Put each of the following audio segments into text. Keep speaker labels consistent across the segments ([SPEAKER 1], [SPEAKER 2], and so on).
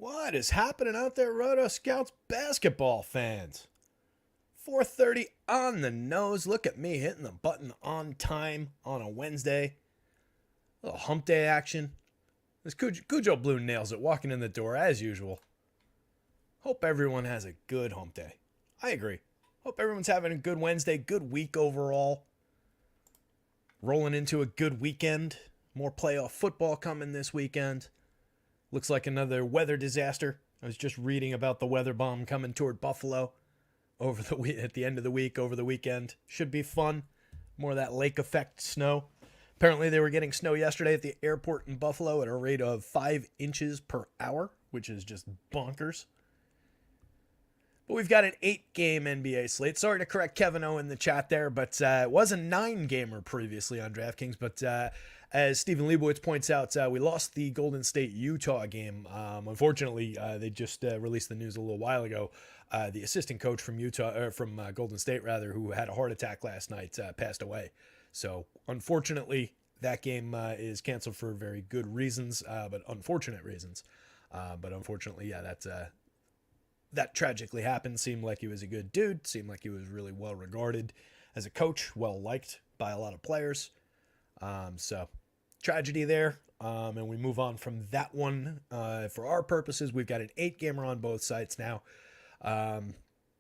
[SPEAKER 1] What is happening out there, rotoscouts basketball fans? 4:30 on the nose. Look at me hitting the button on time on a Wednesday. A little hump day action. This Cujo Blue nails it, walking in the door as usual. Hope everyone has a good hump day. I agree. Hope everyone's having a good Wednesday, good week overall. Rolling into a good weekend. More playoff football coming this weekend. Looks like another weather disaster. I was just reading about the weather bomb coming toward Buffalo at the end of the week, over the weekend. Should be fun. More of that lake effect snow. Apparently they were getting snow yesterday at the airport in Buffalo at a rate of 5 inches per hour, which is just bonkers. But we've got an 8-game NBA slate. Sorry to correct Kevin O in the chat there, but it was a 9-gamer previously on DraftKings. But as Stephen Leibowitz points out, we lost the Golden State-Utah game. Unfortunately, they just released the news a little while ago. The assistant coach from Golden State, who had a heart attack last night, passed away. So unfortunately, that game is canceled for very good reasons, but unfortunate reasons. But unfortunately, yeah, that tragically happened. Seemed like he was a good dude. Seemed like he was really well regarded as a coach, well liked by a lot of players. So tragedy there. And we move on from that one. For our purposes, we've got an 8-gamer on both sites now.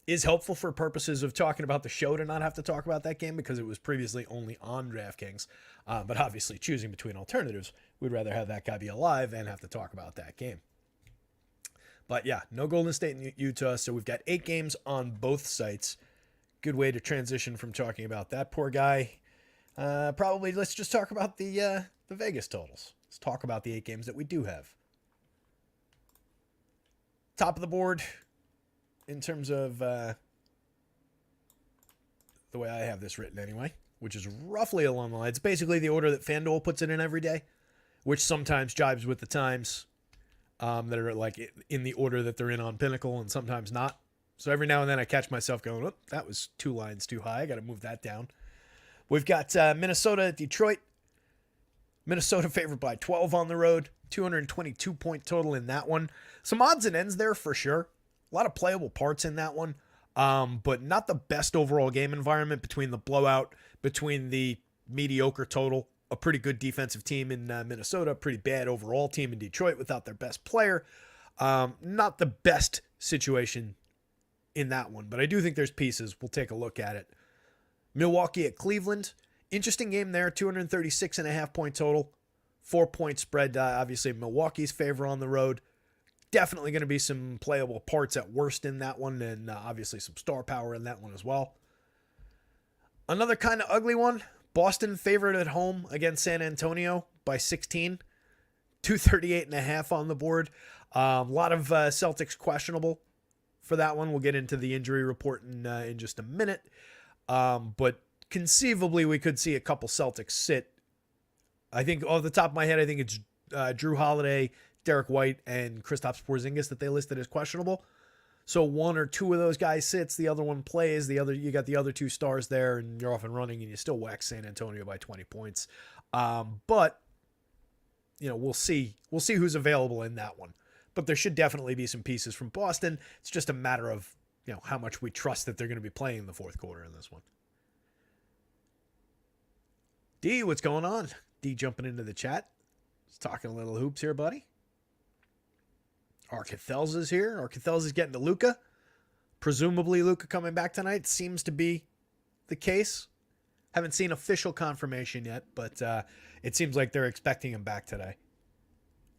[SPEAKER 1] Is helpful for purposes of talking about the show to not have to talk about that game because it was previously only on DraftKings. But obviously choosing between alternatives, we'd rather have that guy be alive and have to talk about that game. But yeah, no Golden State and Utah, so we've got 8 games on both sites. Good way to transition from talking about that poor guy. Probably let's just talk about the Vegas totals. Let's talk about the 8 games that we do have. Top of the board in terms of the way I have this written anyway, which is roughly along the line. It's basically the order that FanDuel puts it in every day, which sometimes jives with the times. That are like in the order that they're in on Pinnacle and sometimes not. So every now and then I catch myself going, oh, that was 2 lines too high. I got to move that down. We've got Minnesota at Detroit. Minnesota favored by 12 on the road. 222-point total in that one. Some odds and ends there for sure. A lot of playable parts in that one. But not the best overall game environment between the blowout, between the mediocre total. A pretty good defensive team in Minnesota, pretty bad overall team in Detroit without their best player. Not the best situation in that one, but I do think there's pieces. We'll take a look at it. Milwaukee at Cleveland. Interesting game there, 236.5-point total. 4-point spread, obviously Milwaukee's favor on the road. Definitely going to be some playable parts at worst in that one, and obviously some star power in that one as well. Another kind of ugly one. Boston favored at home against San Antonio by 16. 238.5 on the board. A lot of Celtics questionable for that one. We'll get into the injury report in just a minute. But conceivably, we could see a couple Celtics sit. I think off the top of my head, I think it's Drew Holiday, Derek White, and Kristaps Porzingis that they listed as questionable. So 1 or 2 of those guys sits, the other one plays, you got the other 2 stars there, and you're off and running, and you still whack San Antonio by 20 points. But we'll see who's available in that one. But there should definitely be some pieces from Boston. It's just a matter of how much we trust that they're going to be playing in the fourth quarter in this one. D, what's going on? D jumping into the chat. Just talking a little hoops here, buddy. Arkathels is here. Arkathels is getting to Luka. Presumably Luka coming back tonight. Seems to be the case. Haven't seen official confirmation yet, but it seems like they're expecting him back today,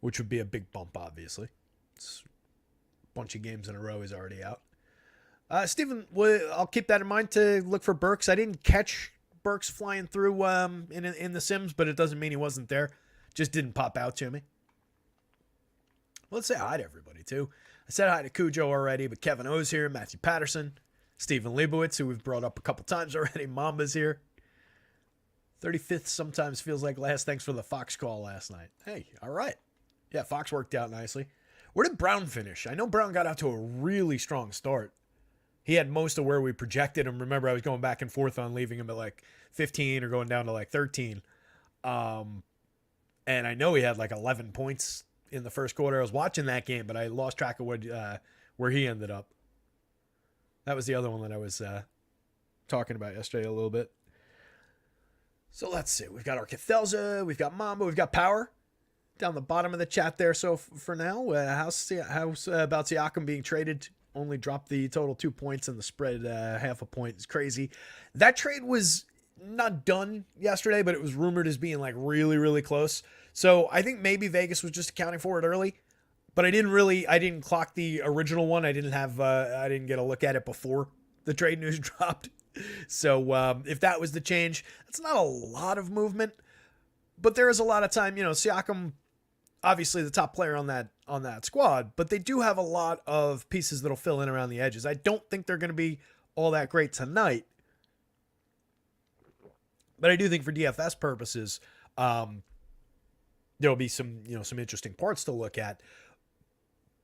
[SPEAKER 1] which would be a big bump, obviously. It's a bunch of games in a row. He's already out. Steven, I'll keep that in mind to look for Burks. I didn't catch Burks flying through in the Sims, but it doesn't mean he wasn't there. Just didn't pop out to me. Let's say hi to everybody, too. I said hi to Cujo already, but Kevin O's here, Matthew Patterson, Stephen Leibowitz, who we've brought up a couple times already. Mamba's here. 35th sometimes feels like last. Thanks for the Fox call last night. Hey, all right. Yeah, Fox worked out nicely. Where did Brown finish? I know Brown got out to a really strong start. He had most of where we projected him. Remember, I was going back and forth on leaving him at like 15 or going down to like 13. And I know he had like 11 points in the first quarter. I was watching that game, but I lost track of where he ended up. That was the other one that I was talking about yesterday a little bit. So let's see. We've got Arcathelza, we've got Mamba, we've got Power down the bottom of the chat there. So for now, how's about Siakam being traded? Only dropped the total 2 points and the spread half a point. Is crazy. That trade was not done yesterday, but it was rumored as being like really, really close. So I think maybe Vegas was just accounting for it early, but I didn't clock the original one. I didn't get a look at it before the trade news dropped. So if that was the change, that's not a lot of movement, but there is a lot of time. Siakam, obviously the top player on that squad, but they do have a lot of pieces that'll fill in around the edges. I don't think they're going to be all that great tonight, but I do think for DFS purposes, there'll be some interesting parts to look at.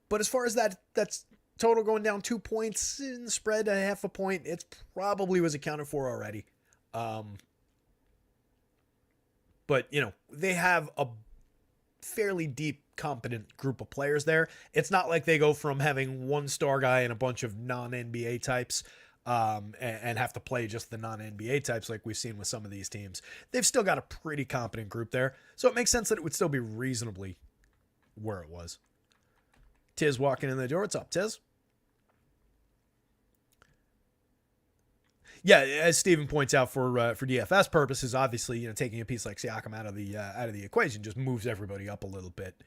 [SPEAKER 1] But as far as that's total going down 2 points in the spread, a half a point, it probably was accounted for already. But they have a fairly deep, competent group of players there. It's not like they go from having one star guy and a bunch of non-NBA types and have to play just the non-NBA types like we've seen with some of these teams. They've still got a pretty competent group there. So it makes sense that it would still be reasonably where it was. Tiz walking in the door. What's up, Tiz? Yeah, as Steven points out, for DFS purposes, obviously, taking a piece like Siakam out of the equation just moves everybody up a little bit.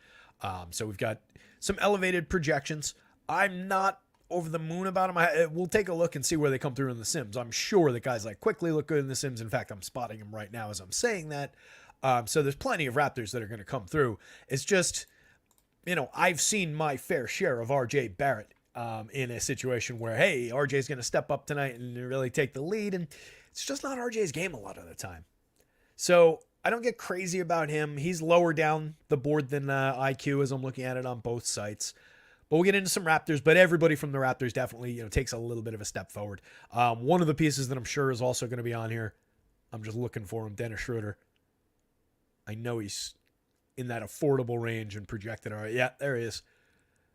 [SPEAKER 1] So we've got some elevated projections. I'm not over the moon about them. We'll take a look and see where they come through in the Sims. I'm sure that guys like Quickly look good in the Sims. In fact, I'm spotting them right now as I'm saying that. So there's plenty of Raptors that are going to come through. It's just, I've seen my fair share of RJ Barrett in a situation where, hey, RJ's going to step up tonight and really take the lead, and it's just not RJ's game a lot of the time. So I don't get crazy about him. He's lower down the board than IQ as I'm looking at it on both sites. But we'll get into some Raptors, but everybody from the Raptors definitely takes a little bit of a step forward. One of the pieces that I'm sure is also going to be on here, I'm just looking for him, Dennis Schroeder. I know he's in that affordable range and projected. All right, yeah, there he is.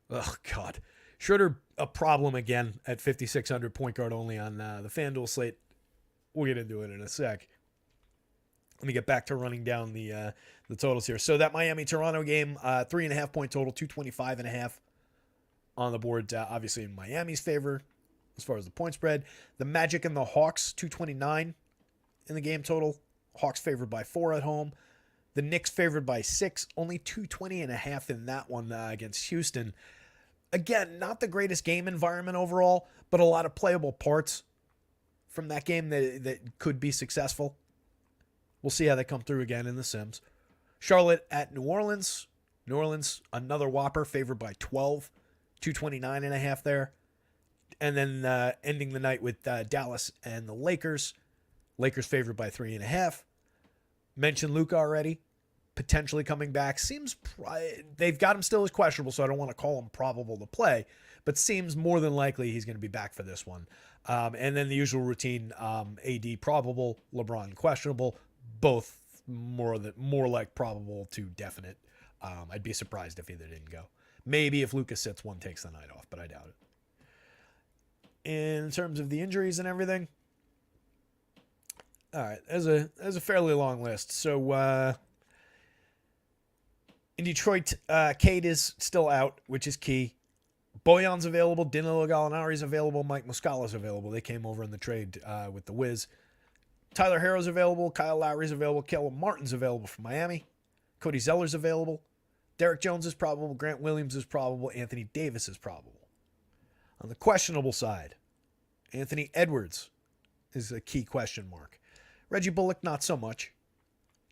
[SPEAKER 1] Oh, God. Schroeder, a problem again at 5,600 point guard only on the FanDuel slate. We'll get into it in a sec. Let me get back to running down the totals here. So that Miami-Toronto game, 3.5 point total, 225.5 on the board, obviously in Miami's favor as far as the point spread. The Magic and the Hawks, 229 in the game total. Hawks favored by 4 at home. The Knicks favored by 6, only 220.5 in that one against Houston. Again, not the greatest game environment overall, but a lot of playable parts from that game that could be successful. We'll see how they come through again in the Sims. Charlotte at New Orleans. New Orleans, another whopper, favored by 12, 229.5 there. And then ending the night with Dallas and the Lakers. Lakers favored by 3.5. Mentioned Luka already. Potentially coming back. Seems they've got him still as questionable, so I don't want to call him probable to play, but seems more than likely he's going to be back for this one. And then the usual routine, AD probable, LeBron questionable, both more like probable to definite. I'd be surprised if either didn't go. Maybe if Luka sits, one takes the night off, but I doubt it. In terms of the injuries and everything, all right, there's a fairly long list. So in Detroit, Cade is still out, which is key. Bojan's available. Danilo Gallinari's available. Mike Muscala's available. They came over in the trade with the Wiz. Tyler Herro's available. Kyle Lowry's available. Caleb Martin's available from Miami. Cody Zeller's available. Derek Jones is probable. Grant Williams is probable. Anthony Davis is probable. On the questionable side, Anthony Edwards is a key question mark. Reggie Bullock, not so much.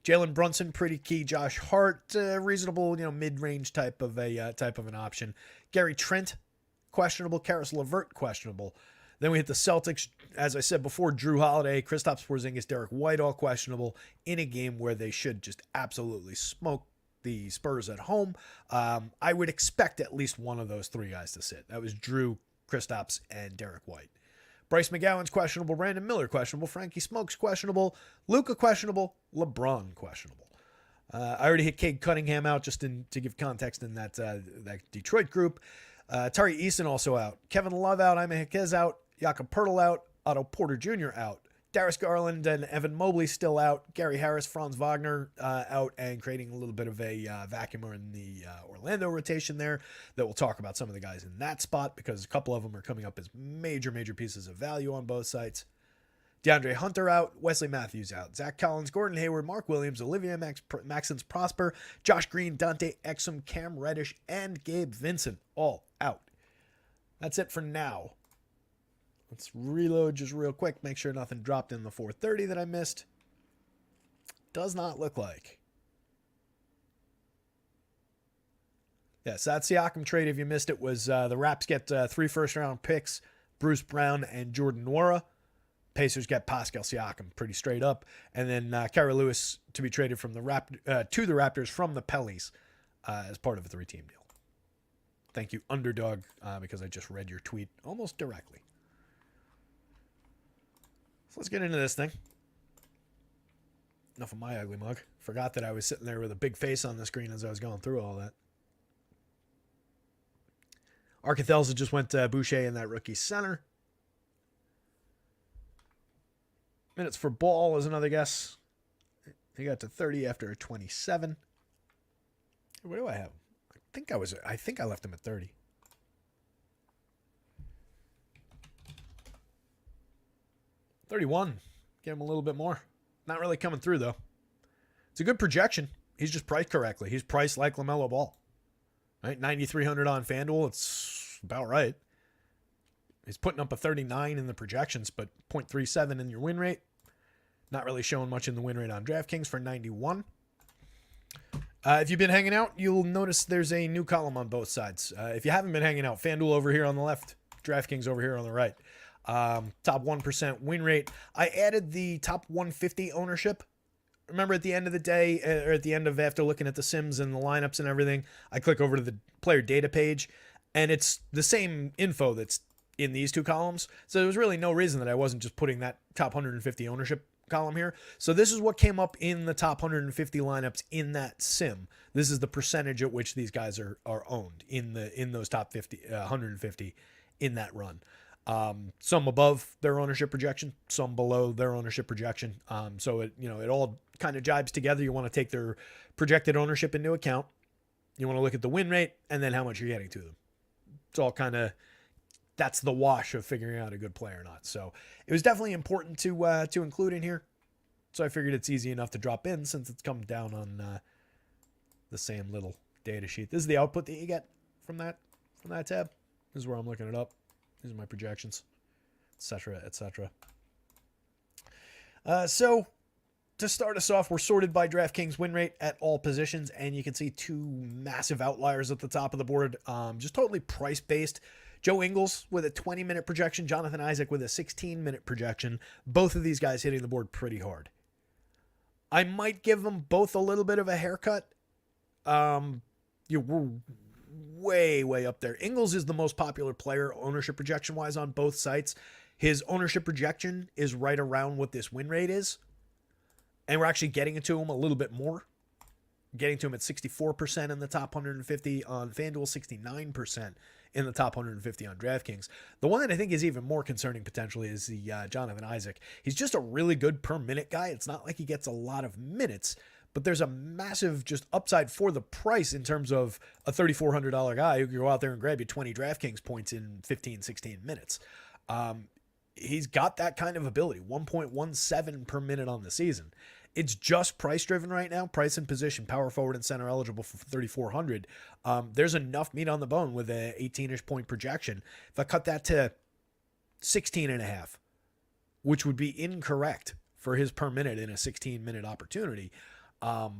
[SPEAKER 1] Jalen Brunson, pretty key. Josh Hart, reasonable, mid-range type of an option. Gary Trent, questionable. Karis LeVert, questionable. Then we hit the Celtics. As I said before, Drew Holiday, Kristaps Porzingis, Derek White, all questionable in a game where they should just absolutely smoke the Spurs at home. I would expect at least one of those three guys to sit. That was Drew, Kristaps, and Derek White. Bryce McGowan's questionable. Brandon Miller questionable. Frankie Smokes questionable. Luka questionable. LeBron questionable. I already hit Cade Cunningham out just to give context in that Detroit group. Tari Eason also out. Kevin Love out. Jaime Jaquez out. Jakob Poeltl out. Otto Porter Jr. out. Darius Garland and Evan Mobley still out. Gary Harris, Franz Wagner out, and creating a little bit of a vacuum in the Orlando rotation there that we'll talk about some of the guys in that spot because a couple of them are coming up as major pieces of value on both sides. DeAndre Hunter out, Wesley Matthews out, Zach Collins, Gordon Hayward, Mark Williams, Olivia Maxence Prosper, Josh Green, Dante Exum, Cam Reddish, and Gabe Vincent all out. That's it for now. Let's reload just real quick, make sure nothing dropped in the 430 that I missed. Does not look like. Yes, that Siakam trade, if you missed it, was the Raps get 3 first-round picks, Bruce Brown and Jordan Nwora. Pacers get Pascal Siakam pretty straight up. And then Kyra Lewis to be traded from to the Raptors from the Pellies as part of a 3-team deal. Thank you, Underdog, because I just read your tweet almost directly. So let's get into this thing. Enough of my ugly mug. Forgot that I was sitting there with a big face on the screen as I was going through all that. Arkathels just went to Boucher in that rookie center. Minutes for Ball is another guess. He got to 30 after a 27. What do I have? I think I left him at 30. 31. Get him a little bit more. Not really coming through, though. It's a good projection. He's just priced correctly. He's priced like LaMelo Ball. Right? 9,300 on FanDuel. It's about right. He's putting up a 39 in the projections, but 0.37 in your win rate. Not really showing much in the win rate on DraftKings for 91. If you've been hanging out, you'll notice there's a new column on both sides. If you haven't been hanging out, FanDuel over here on the left, DraftKings over here on the right. Top 1% win rate. I added the top 150 ownership. Remember at the end of the day, or at the end of after looking at the sims and the lineups and everything, I click over to the player data page, and it's the same info that's in these two columns. So there was really no reason that I wasn't just putting that top 150 ownership column here. So this is what came up in the top 150 lineups in that sim. This is the percentage at which these guys are owned in those top 150 in that run. Some above their ownership projection, some below their ownership projection. So it all kind of jibes together. You want to take their projected ownership into account. You want to look at the win rate and then how much you're getting to them. It's all kind of, that's the wash of figuring out a good play or not. So it was definitely important to include in here. So I figured it's easy enough to drop in since it's come down on the same little data sheet. This is the output that you get from that tab. This is where I'm looking it up. These are my projections, etc., etc. So to start us off, we're sorted by DraftKings win rate at all positions, and you can see two massive outliers at the top of the board, just totally price-based. Joe Ingles with a 20-minute projection, Jonathan Isaac with a 16-minute projection. Both of these guys hitting the board pretty hard. I might give them both a little bit of a haircut. We're way up there. Ingles is the most popular player ownership projection-wise on both sites. His ownership projection is right around what this win rate is. And we're actually getting it to him a little bit more. Getting to him at 64% in the top 150 on FanDuel, 69% in the top 150 on DraftKings. The one that I think is even more concerning potentially is the Jonathan Isaac. He's just a really good per minute guy. It's not like he gets a lot of minutes, but there's a massive just upside for the price in terms of a $3,400 guy who can go out there and grab you 20 DraftKings points in 15, 16 minutes. He's got that kind of ability, 1.17 per minute on the season. It's just price driven right now, price and position, power forward and center eligible for 3,400. There's enough meat on the bone with a 18-ish point projection. If I cut that to 16.5, which would be incorrect for his per minute in a 16-minute opportunity, I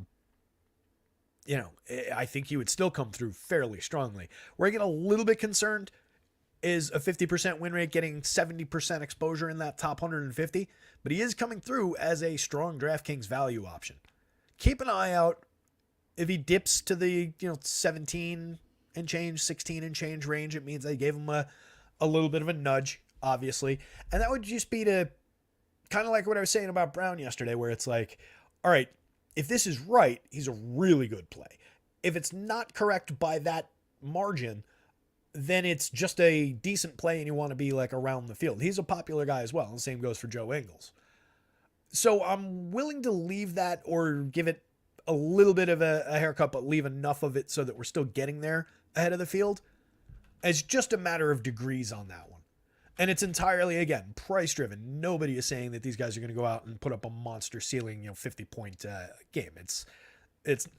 [SPEAKER 1] think he would still come through fairly strongly. Where I get a little bit concerned is a 50% win rate, getting 70% exposure in that top 150, but he is coming through as a strong DraftKings value option. Keep an eye out if he dips to the 17 and change, 16 and change range. It means I gave him a little bit of a nudge, obviously, and that would just be to kind of like what I was saying about Brown yesterday, where it's like, all right, if this is right, he's a really good play. If it's not correct by that margin, then it's just a decent play and you want to be like around the field. He's a popular guy as well. And the same goes for Joe Ingles. So I'm willing to leave that or give it a little bit of a haircut, but leave enough of it so that we're still getting there ahead of the field. It's just a matter of degrees on that one. And it's entirely, again, price driven. Nobody is saying that these guys are going to go out and put up a monster ceiling, 50-point game. It's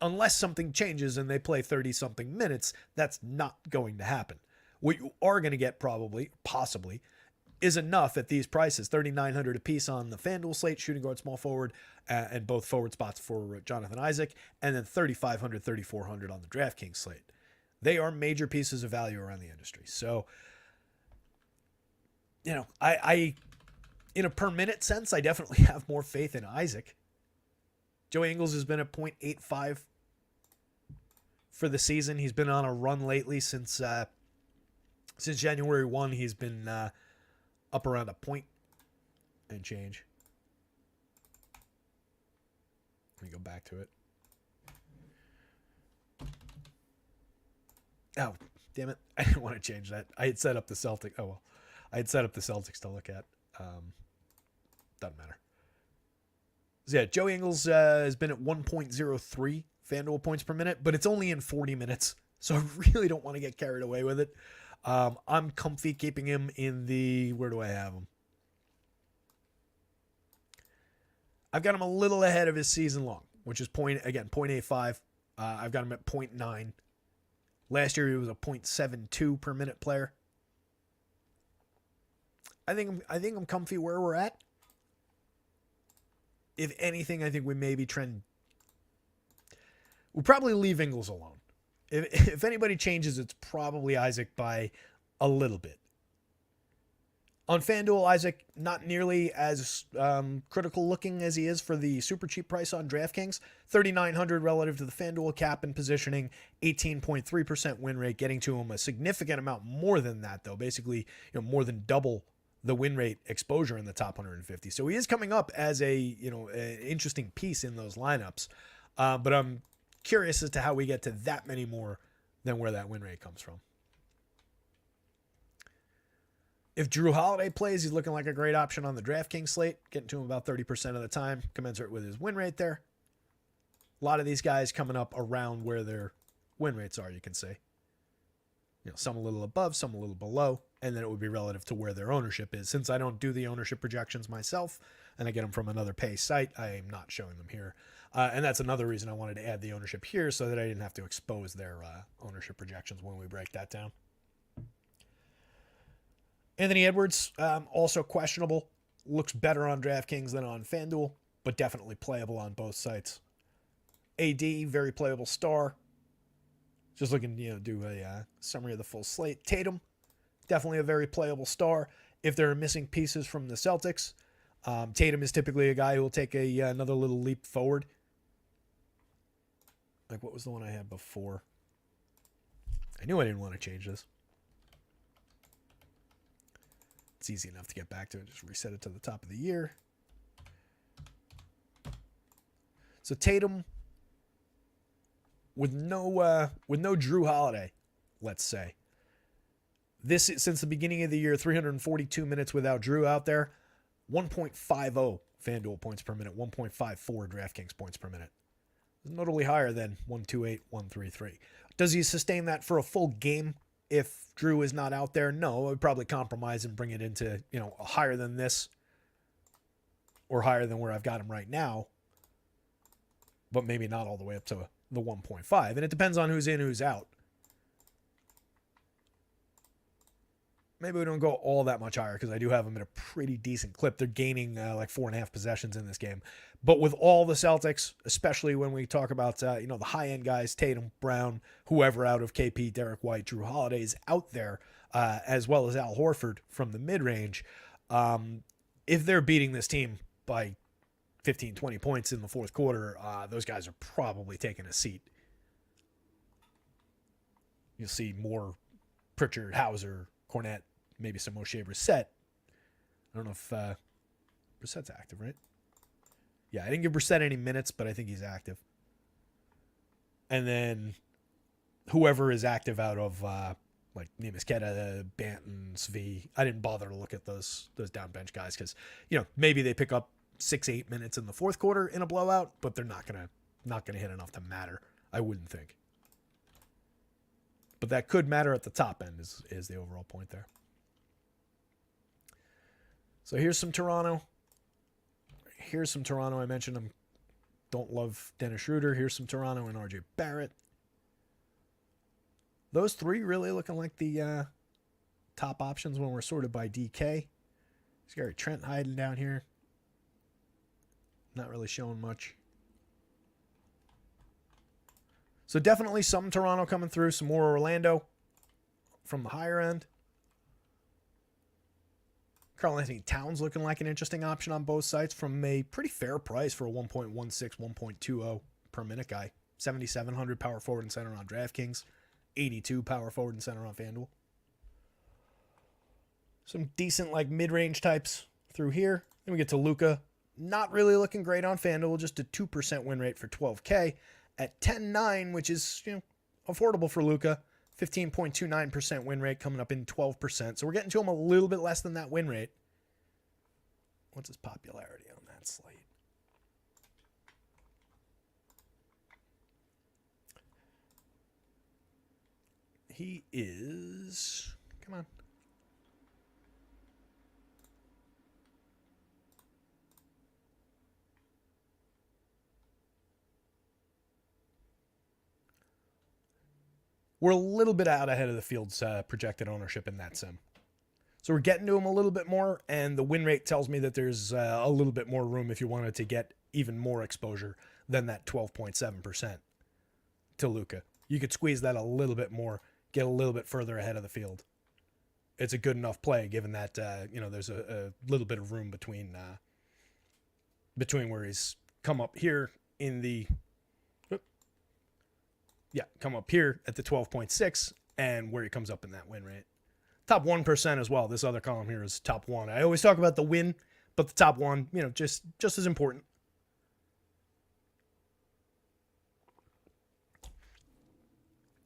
[SPEAKER 1] unless something changes and they play 30-something minutes, that's not going to happen. What you are going to get possibly, is enough at these prices. $3,900 a piece on the FanDuel slate, shooting guard, small forward, and both forward spots for Jonathan Isaac, and then $3,500, $3,400 on the DraftKings slate. They are major pieces of value around the industry. So, I in a per minute sense, I definitely have more faith in Isaac. Joe Ingles has been at 0.85 for the season. He's been on a run lately since January 1. He's been up around a point and change. Let me go back to it. Oh, damn it. I didn't want to change that. I had set up the Celtics. Oh, well. I had set up the Celtics to look at. Doesn't matter. So yeah, Joe Ingles has been at 1.03 FanDuel points per minute, but it's only in 40 minutes. So I really don't want to get carried away with it. I'm comfy keeping him in the, where do I have him? I've got him a little ahead of his season long, which is 0.85. I've got him at 0.9. Last year he was a 0.72 per minute player. I think I'm comfy where we're at. If anything, I think we maybe trend. We'll probably leave Ingles alone. If anybody changes, it's probably Isaac by a little bit. On FanDuel, Isaac not nearly as critical looking as he is for the super cheap price on DraftKings. $3,900 relative to the FanDuel cap and positioning, 18.3% win rate, getting to him a significant amount more than that, though. Basically, more than double the win rate exposure in the top 150. So he is coming up as an interesting piece in those lineups. But I'm curious as to how we get to that many more than where that win rate comes from. If Drew Holiday plays, he's looking like a great option on the DraftKings slate, getting to him about 30% of the time, commensurate with his win rate there. A lot of these guys coming up around where their win rates are, you can say. Some a little above, some a little below, and then it would be relative to where their ownership is. Since I don't do the ownership projections myself, and I get them from another pay site, I am not showing them here. And that's another reason I wanted to add the ownership here so that I didn't have to expose their ownership projections when we break that down. Anthony Edwards, also questionable. Looks better on DraftKings than on FanDuel, but definitely playable on both sites. AD, very playable star. Just looking, do a summary of the full slate. Tatum, definitely a very playable star. If there are missing pieces from the Celtics, Tatum is typically a guy who will take another little leap forward. Like, what was the one I had before? I knew I didn't want to change this. It's easy enough to get back to it. Just reset it to the top of the year. So Tatum, with no Drew Holiday, let's say. This, since the beginning of the year, 342 minutes without Drew out there, 1.50 FanDuel points per minute, 1.54 DraftKings points per minute. Notably higher than 128, 133. Does he sustain that for a full game if Drew is not out there? No, I would probably compromise and bring it into, higher than this or higher than where I've got him right now, but maybe not all the way up to the 1.5. And it depends on who's in, who's out. Maybe we don't go all that much higher because I do have them at a pretty decent clip. They're gaining like 4.5 possessions in this game. But with all the Celtics, especially when we talk about the high-end guys, Tatum, Brown, whoever out of KP, Derek White, Drew Holiday is out there, as well as Al Horford from the mid-range. If they're beating this team by 15, 20 points in the fourth quarter, those guys are probably taking a seat. You'll see more Pritchard, Hauser, Cornette, maybe some Moshe Brissett. I don't know if Brissett's active, right? Yeah, I didn't give Brissett any minutes, but I think he's active. And then whoever is active out of like Nemasketa, Banton, Svi, I didn't bother to look at those down bench guys because maybe they pick up 6-8 minutes in the fourth quarter in a blowout, but they're not gonna hit enough to matter. I wouldn't think. But that could matter at the top end is the overall point there. So here's some Toronto. I mentioned I don't love Dennis Schroeder. Here's some Toronto and RJ Barrett. Those three really looking like the top options when we're sorted by DK. There's Gary Trent hiding down here. Not really showing much. So definitely some Toronto coming through. Some more Orlando from the higher end. Karl-Anthony Towns looking like an interesting option on both sites from a pretty fair price for a 1.16, 1.20 per minute guy. 7,700 power forward and center on DraftKings. 82 power forward and center on FanDuel. Some decent like mid-range types through here. Then we get to Luka. Not really looking great on FanDuel. Just a 2% win rate for 12K at 10.9, which is affordable for Luka. 15.29% win rate coming up in 12%. So we're getting to him a little bit less than that win rate. What's his popularity on that slate? He is... Come on. We're a little bit out ahead of the field's projected ownership in that sim. So we're getting to him a little bit more, and the win rate tells me that there's a little bit more room if you wanted to get even more exposure than that 12.7% to Luka. You could squeeze that a little bit more, get a little bit further ahead of the field. It's a good enough play given that there's a little bit of room between where he's come up here in the... come up here at the 12.6 and where he comes up in that win rate. Top 1% as well. This other column here is top 1. I always talk about the win, but the top 1, just as important.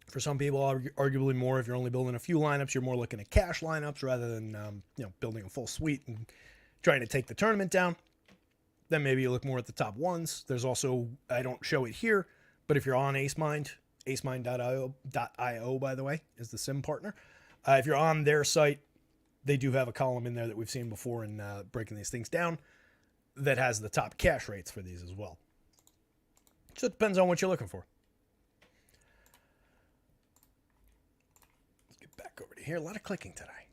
[SPEAKER 1] For some people, arguably more. If you're only building a few lineups, you're more looking at cash lineups rather than building a full suite and trying to take the tournament down. Then maybe you look more at the top 1s. There's also, I don't show it here, but if you're on AceMind, acemind.io, by the way, is the sim partner. If you're on their site, they do have a column in there that we've seen before in breaking these things down that has the top cash rates for these as well. So it depends on what you're looking for. Let's get back over to here. A lot of clicking today.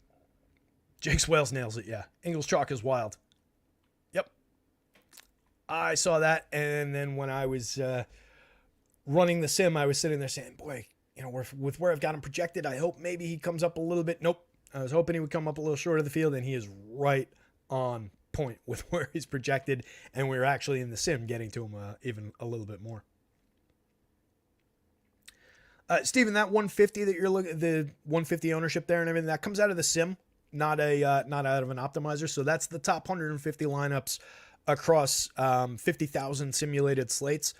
[SPEAKER 1] Jake Swales nails it, yeah. Ingles Chalk is wild. Yep. I saw that, and then when I was... running the sim, I was sitting there saying, boy, with where I've got him projected, I hope maybe he comes up a little bit. Nope. I was hoping he would come up a little short of the field, and he is right on point with where he's projected, and we're actually in the sim getting to him even a little bit more. Steven, that 150 that you're looking, the 150 ownership there and everything, that comes out of the sim, not out of an optimizer. So that's the top 150 lineups across 50,000 simulated slates.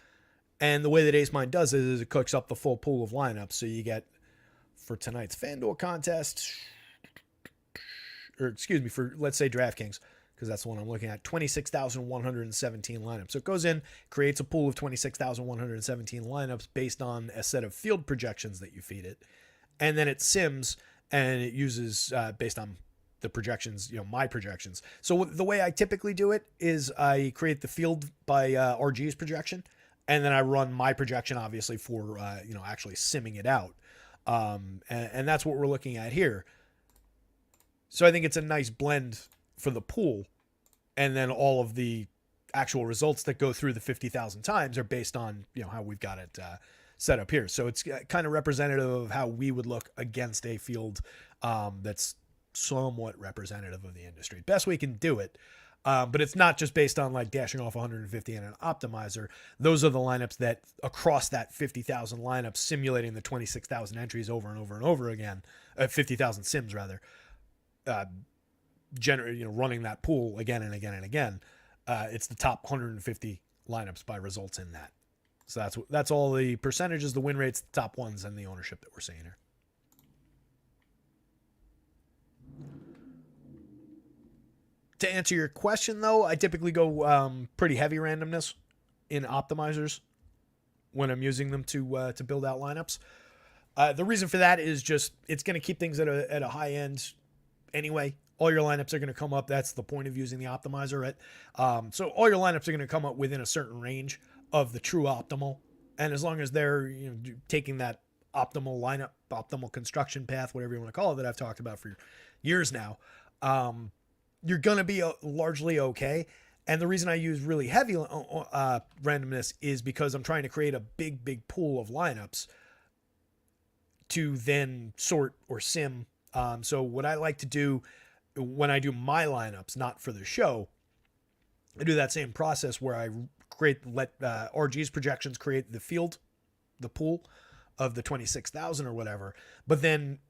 [SPEAKER 1] And the way that AceMind does it is it cooks up the full pool of lineups. So you get, for tonight's FanDuel contest, or excuse me, for, let's say, DraftKings, because that's the one I'm looking at, 26,117 lineups. So it goes in, creates a pool of 26,117 lineups based on a set of field projections that you feed it. And then it sims, and it uses, based on the projections, my projections. So the way I typically do it is I create the field by RG's projection, and then I run my projection, obviously, for, actually simming it out. And that's what we're looking at here. So I think it's a nice blend for the pool. And then all of the actual results that go through the 50,000 times are based on, how we've got it set up here. So it's kind of representative of how we would look against a field that's somewhat representative of the industry. Best we can do it. But it's not just based on like dashing off 150 and an optimizer. Those are the lineups that across that 50,000 lineups, simulating the 26,000 entries over and over and over again, 50,000 sims rather, running that pool again and again and again. It's the top 150 lineups by results in that. So that's all the percentages, the win rates, the top ones, and the ownership that we're seeing here. To answer your question, though, I typically go pretty heavy randomness in optimizers when I'm using them to build out lineups. The reason for that is just it's going to keep things at a high end anyway. All your lineups are going to come up. That's the point of using the optimizer, right? So all your lineups are going to come up within a certain range of the true optimal. And as long as they're taking that optimal lineup, optimal construction path, whatever you want to call it, that I've talked about for years now, you're going to be largely okay. And the reason I use really heavy randomness is because I'm trying to create a big pool of lineups to then sort or sim. So what I like to do when I do my lineups, not for the show, I do that same process where I let RG's projections create the field, the pool of the 26,000 or whatever. But then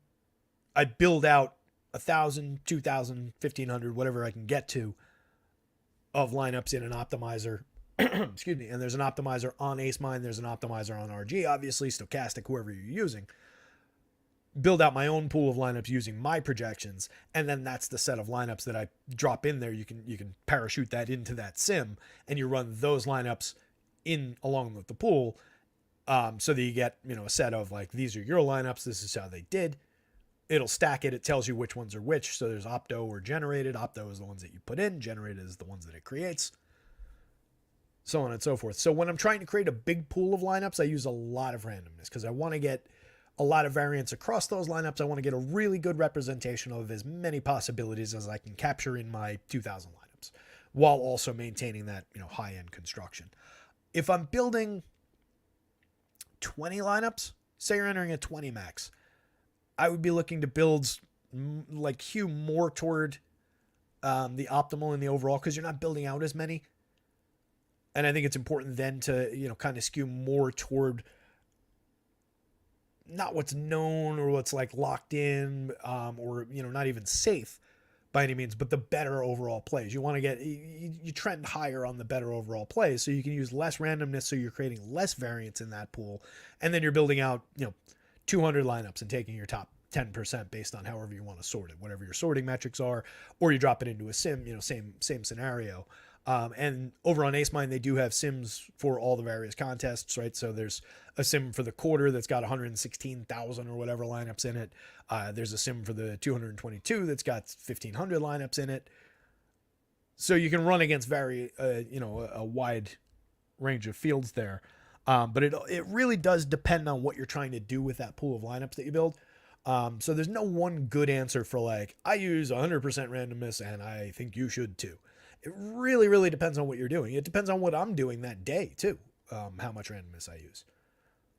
[SPEAKER 1] I build out 1,000, 2,000, 1,500, whatever I can get to of lineups in an optimizer. Excuse me. And there's an optimizer on Ace Mine. There's an optimizer on RG, obviously, stochastic, whoever you're using. Build out my own pool of lineups using my projections, and then that's the set of lineups that I drop in there. You can parachute that into that sim, and you run those lineups in along with the pool, so that you get a set of like, these are your lineups. This is how they did. It'll stack it. It tells you which ones are which. So there's opto or generated. Opto is the ones that you put in. Generated is the ones that it creates. So on and so forth. So when I'm trying to create a big pool of lineups, I use a lot of randomness because I want to get a lot of variance across those lineups. I want to get a really good representation of as many possibilities as I can capture in my 2,000 lineups while also maintaining that, high-end construction. If I'm building 20 lineups, say you're entering a 20 max, I would be looking to build hew more toward the optimal in the overall because you're not building out as many. And I think it's important then to, kind of skew more toward not what's known or what's like locked in or, not even safe by any means, but the better overall plays. You want to get, you trend higher on the better overall plays so you can use less randomness. So you're creating less variance in that pool. And then you're building out, 200 lineups and taking your top 10% based on however you want to sort it, whatever your sorting metrics are, or you drop it into a sim, same scenario. And over on Ace Mine, they do have sims for all the various contests, right? So there's a sim for the quarter that's got 116,000 or whatever lineups in it. There's a sim for the 222 that's got 1,500 lineups in it. So you can run against a wide range of fields there. But it really does depend on what you're trying to do with that pool of lineups that you build. So there's no one good answer for like, I use 100% randomness and I think you should too. It really, really depends on what you're doing. It depends on what I'm doing that day too. How much randomness I use.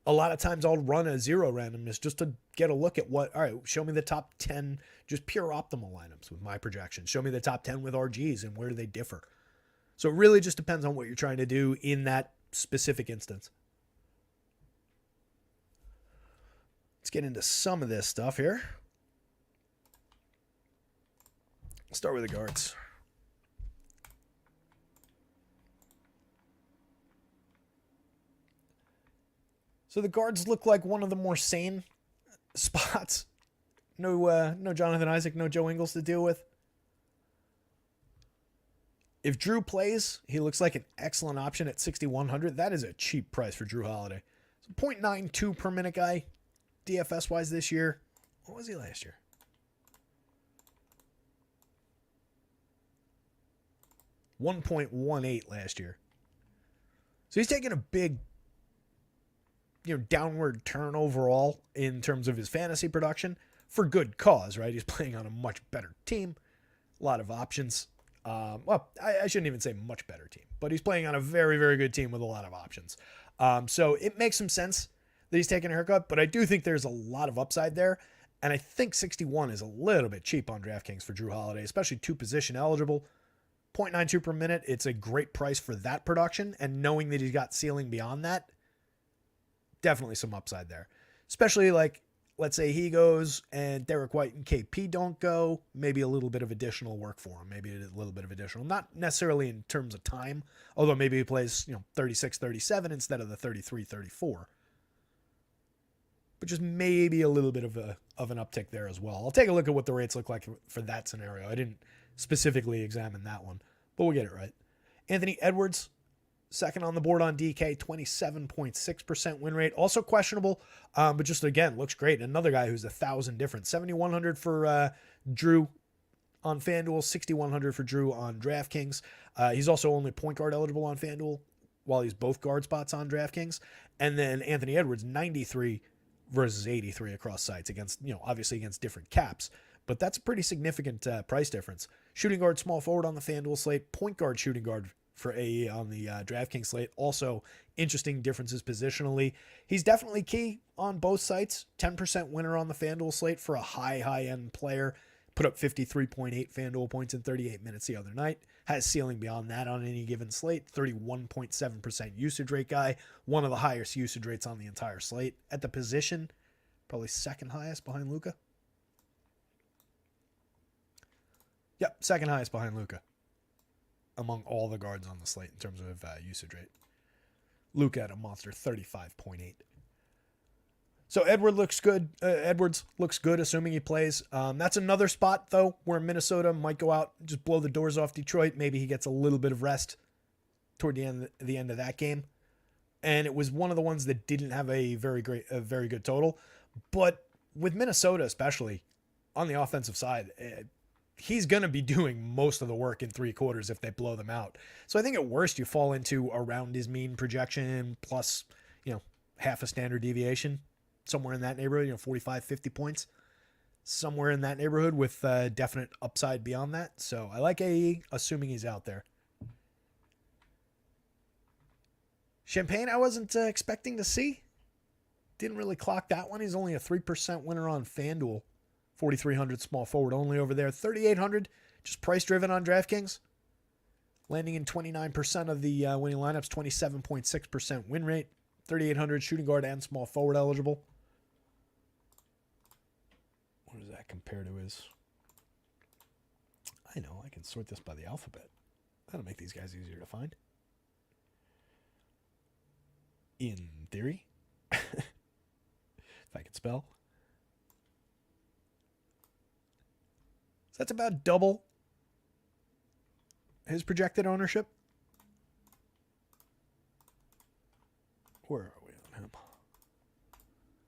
[SPEAKER 1] A lot of times I'll run a 0 randomness just to get a look at all right, show me the top 10, just pure optimal lineups with my projections. Show me the top 10 with RGs and where do they differ. So it really just depends on what you're trying to do in that specific instance. Let's get into some of this stuff here. Start with the guards. So the guards look like one of the more sane spots. No Jonathan Isaac, no Joe Ingles to deal with. If Drew plays, he looks like an excellent option at 6,100. That is a cheap price for Drew Holiday. So 0.92 per minute guy, DFS wise this year. What was he last year? $1.18 last year. So he's taking a big downward turn overall in terms of his fantasy production for good cause, right? He's playing on a much better team, a lot of options. I shouldn't even say much better team, but he's playing on a very, very good team with a lot of options. So it makes some sense that he's taking a haircut, but I do think there's a lot of upside there. And I think 61 is a little bit cheap on DraftKings for Drew Holiday, especially 2 position eligible. 0.92 per minute. It's a great price for that production. And knowing that he's got ceiling beyond that, definitely some upside there. Especially like let's say he goes and Derek White and KP don't go, maybe a little bit of additional work for him. Maybe a little bit of additional, not necessarily in terms of time, although maybe he plays, 36, 37 instead of the 33, 34. But just maybe a little bit of an uptick there as well. I'll take a look at what the rates look like for that scenario. I didn't specifically examine that one, but we'll get it right. Anthony Edwards, second on the board on DK, 27.6% win rate. Also questionable, but just again, looks great. Another guy who's 1,000 different. 7,100 for Drew on FanDuel, 6,100 for Drew on DraftKings. He's also only point guard eligible on FanDuel, while he's both guard spots on DraftKings. And then Anthony Edwards, 93 versus 83 across sites against, obviously against different caps. But that's a pretty significant price difference. Shooting guard, small forward on the FanDuel slate. Point guard, shooting guard for AE on the DraftKings slate. Also, interesting differences positionally. He's definitely key on both sites. 10% winner on the FanDuel slate for a high-end player. Put up 53.8 FanDuel points in 38 minutes the other night. Has ceiling beyond that on any given slate. 31.7% usage rate guy. One of the highest usage rates on the entire slate. At the position, probably second highest behind Luka. Yep, second highest behind Luka among all the guards on the slate in terms of usage rate. Luka at a monster 35.8. So Edwards looks good, assuming he plays. That's another spot, though, where Minnesota might go out, just blow the doors off Detroit. Maybe he gets a little bit of rest toward the end of that game. And it was one of the ones that didn't have a very good total. But with Minnesota, especially on the offensive side, he's going to be doing most of the work in three quarters if they blow them out. So I think at worst you fall into around his mean projection plus, half a standard deviation. Somewhere in that neighborhood, 45, 50 points. Somewhere in that neighborhood with definite upside beyond that. So I like AE, assuming he's out there. Champagne, I wasn't expecting to see. Didn't really clock that one. He's only a 3% winner on FanDuel. 4,300 small forward only over there. 3,800, just price driven on DraftKings. Landing in 29% of the winning lineups, 27.6% win rate. 3,800 shooting guard and small forward eligible. What does that compare to his? I know, I can sort this by the alphabet. That'll make these guys easier to find. In theory. If I can spell. So that's about double his projected ownership. Where are we on him?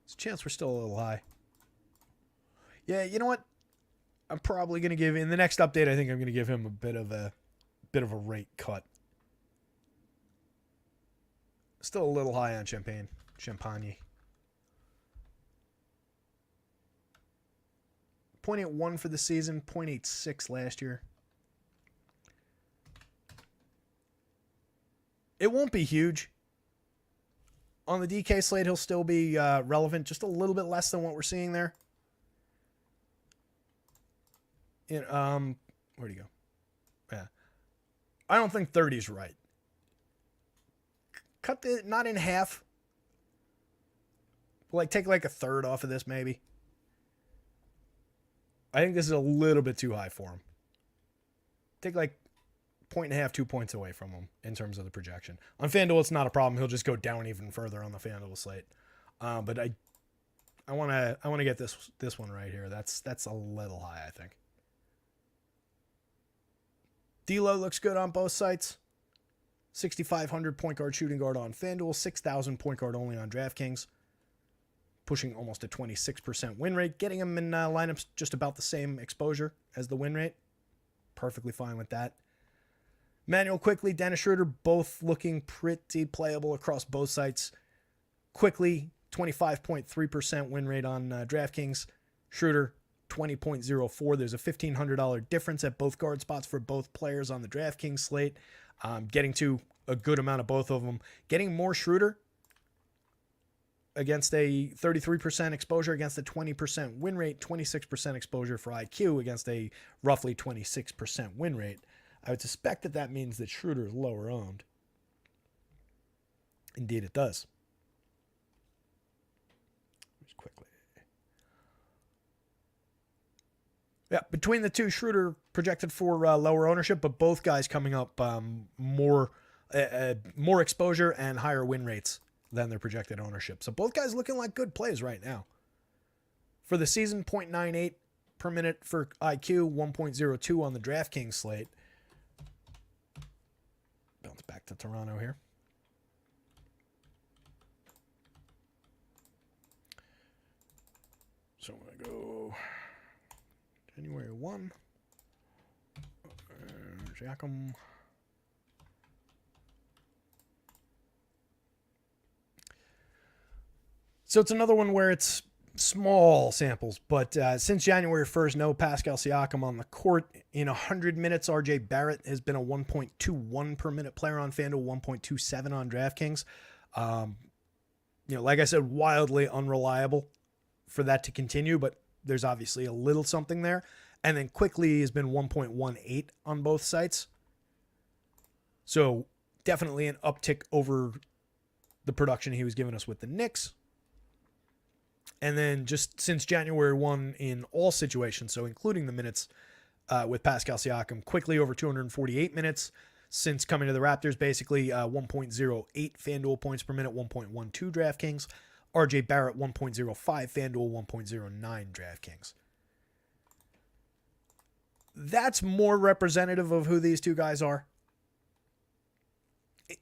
[SPEAKER 1] There's a chance we're still a little high. Yeah, you know what? I'm probably going to give, in the next update, I think I'm going to give him a bit of a rate cut. Still a little high on Champagne. 0.81 for the season, 0.86 last year. It won't be huge. On the DK slate, he'll still be relevant, just a little bit less than what we're seeing there. Where'd he go? Yeah. I don't think 30 is right. Cut the, not in half. Take a third off of this, maybe. I think this is a little bit too high for him. Take 1.5, 2 points away from him in terms of the projection. On FanDuel, it's not a problem. He'll just go down even further on the FanDuel slate. But I want to get this one right here. That's a little high, I think. D'Lo looks good on both sites. 6,500 point guard, shooting guard on FanDuel. 6,000 point guard only on DraftKings. Pushing almost a 26% win rate. Getting him in lineups just about the same exposure as the win rate. Perfectly fine with that. Manuel Quickly, Dennis Schroeder, both looking pretty playable across both sites. Quickly, 25.3% win rate on DraftKings. Schroeder, 20.04. There's a $1,500 difference at both guard spots for both players on the DraftKings slate. Getting to a good amount of both of them. Getting more Schroeder against a 33% exposure against a 20% win rate, 26% exposure for IQ against a roughly 26% win rate. I would suspect that means that Schroeder is lower owned. Indeed, it does. Just quickly. Yeah, between the two, Schroeder projected for lower ownership, but both guys coming up more exposure and higher win rates than their projected ownership. So both guys looking like good plays right now. For the season, 0.98 per minute for IQ, 1.02 on the DraftKings slate. Bounce back to Toronto here. So I'm going to go January 1. Siakam. So it's another one where it's small samples, but since January 1st, no Pascal Siakam on the court. In 100 minutes, RJ Barrett has been a 1.21 per minute player on FanDuel, 1.27 on DraftKings. Like I said, wildly unreliable for that to continue, but there's obviously a little something there. And then quickly has been 1.18 on both sites. So definitely an uptick over the production he was giving us with the Knicks. And then just since January 1 in all situations, so including the minutes with Pascal Siakam, quickly over 248 minutes. Since coming to the Raptors, basically 1.08 FanDuel points per minute, 1.12 DraftKings. RJ Barrett, 1.05 FanDuel, 1.09 DraftKings. That's more representative of who these two guys are.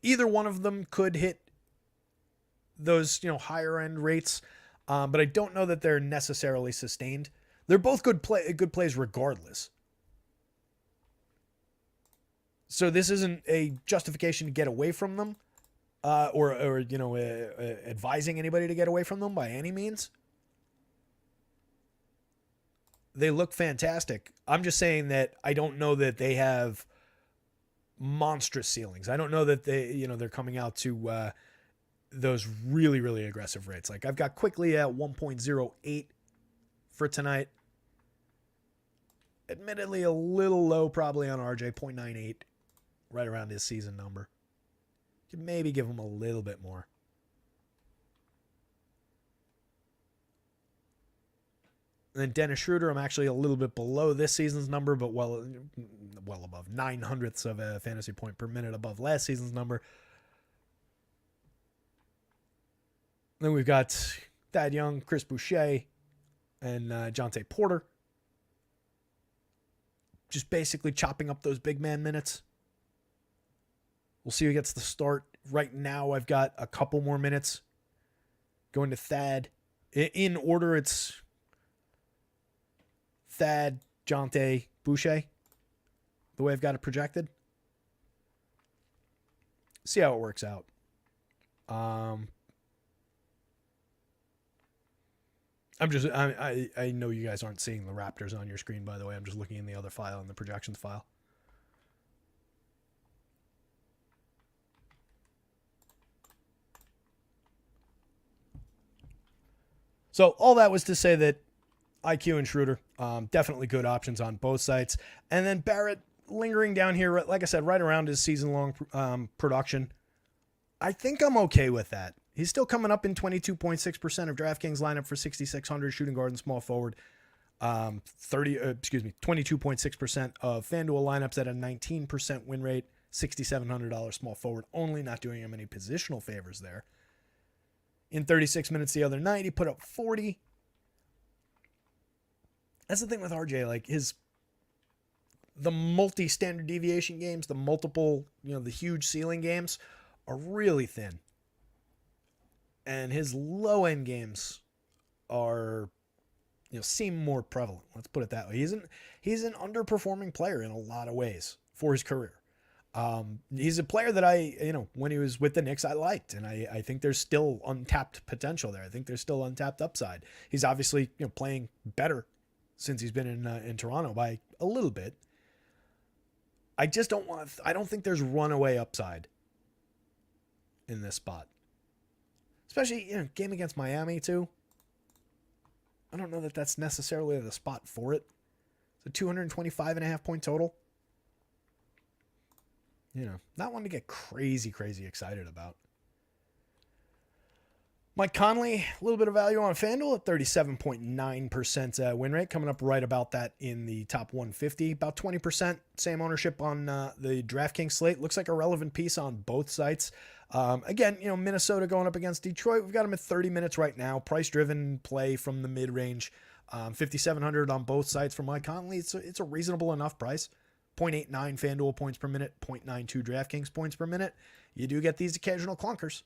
[SPEAKER 1] Either one of them could hit those, higher end rates, but I don't know that they're necessarily sustained. They're both good plays regardless. So this isn't a justification to get away from them, or advising anybody to get away from them by any means. They look fantastic. I'm just saying that I don't know that they have monstrous ceilings. I don't know that they're coming out to those really, really aggressive rates. Like I've got quickly at 1.08 for tonight. Admittedly, a little low probably on RJ, 0.98, right around his season number. Could maybe give him a little bit more. And then Dennis Schroeder, I'm actually a little bit below this season's number, but well above 0.09 of a fantasy point per minute above last season's number. Then we've got Thad Young, Chris Boucher, and Jonte Porter. Just basically chopping up those big man minutes. We'll see who gets the start. Right now, I've got a couple more minutes going to Thad. In order, it's Thad, Jonte, Boucher, the way I've got it projected. See how it works out. I know you guys aren't seeing the Raptors on your screen, by the way. I'm just looking in the other file, in the projections file. So all that was to say that IQ and Schroeder, definitely good options on both sites. And then Barrett lingering down here, like I said, right around his season-long production. I think I'm okay with that. He's still coming up in 22.6% of DraftKings lineup for 6,600 shooting guard and small forward. 22.6% of FanDuel lineups at a 19% win rate, $6,700 small forward only, not doing him any positional favors there. In 36 minutes the other night, he put up 40. That's the thing with RJ, like the multi-standard deviation games, the multiple, the huge ceiling games are really thin. And his low-end games are, seem more prevalent. Let's put it that way. He's an underperforming player in a lot of ways for his career. He's a player that when he was with the Knicks, I liked. And I think there's still untapped potential there. I think there's still untapped upside. He's obviously, playing better since he's been in Toronto by a little bit. I just I don't think there's runaway upside in this spot. Especially, game against Miami, too. I don't know that that's necessarily the spot for it. It's a 225.5 point total. Not one to get crazy, crazy excited about. Mike Conley, a little bit of value on FanDuel at 37.9% win rate, coming up right about that in the top 150. About 20%, same ownership on the DraftKings slate. Looks like a relevant piece on both sites. Again, Minnesota going up against Detroit. We've got them at 30 minutes right now. Price-driven play from the mid-range. 5,700 on both sites for Mike Conley. It's a reasonable enough price. 0.89 FanDuel points per minute, 0.92 DraftKings points per minute. You do get these occasional clunkers.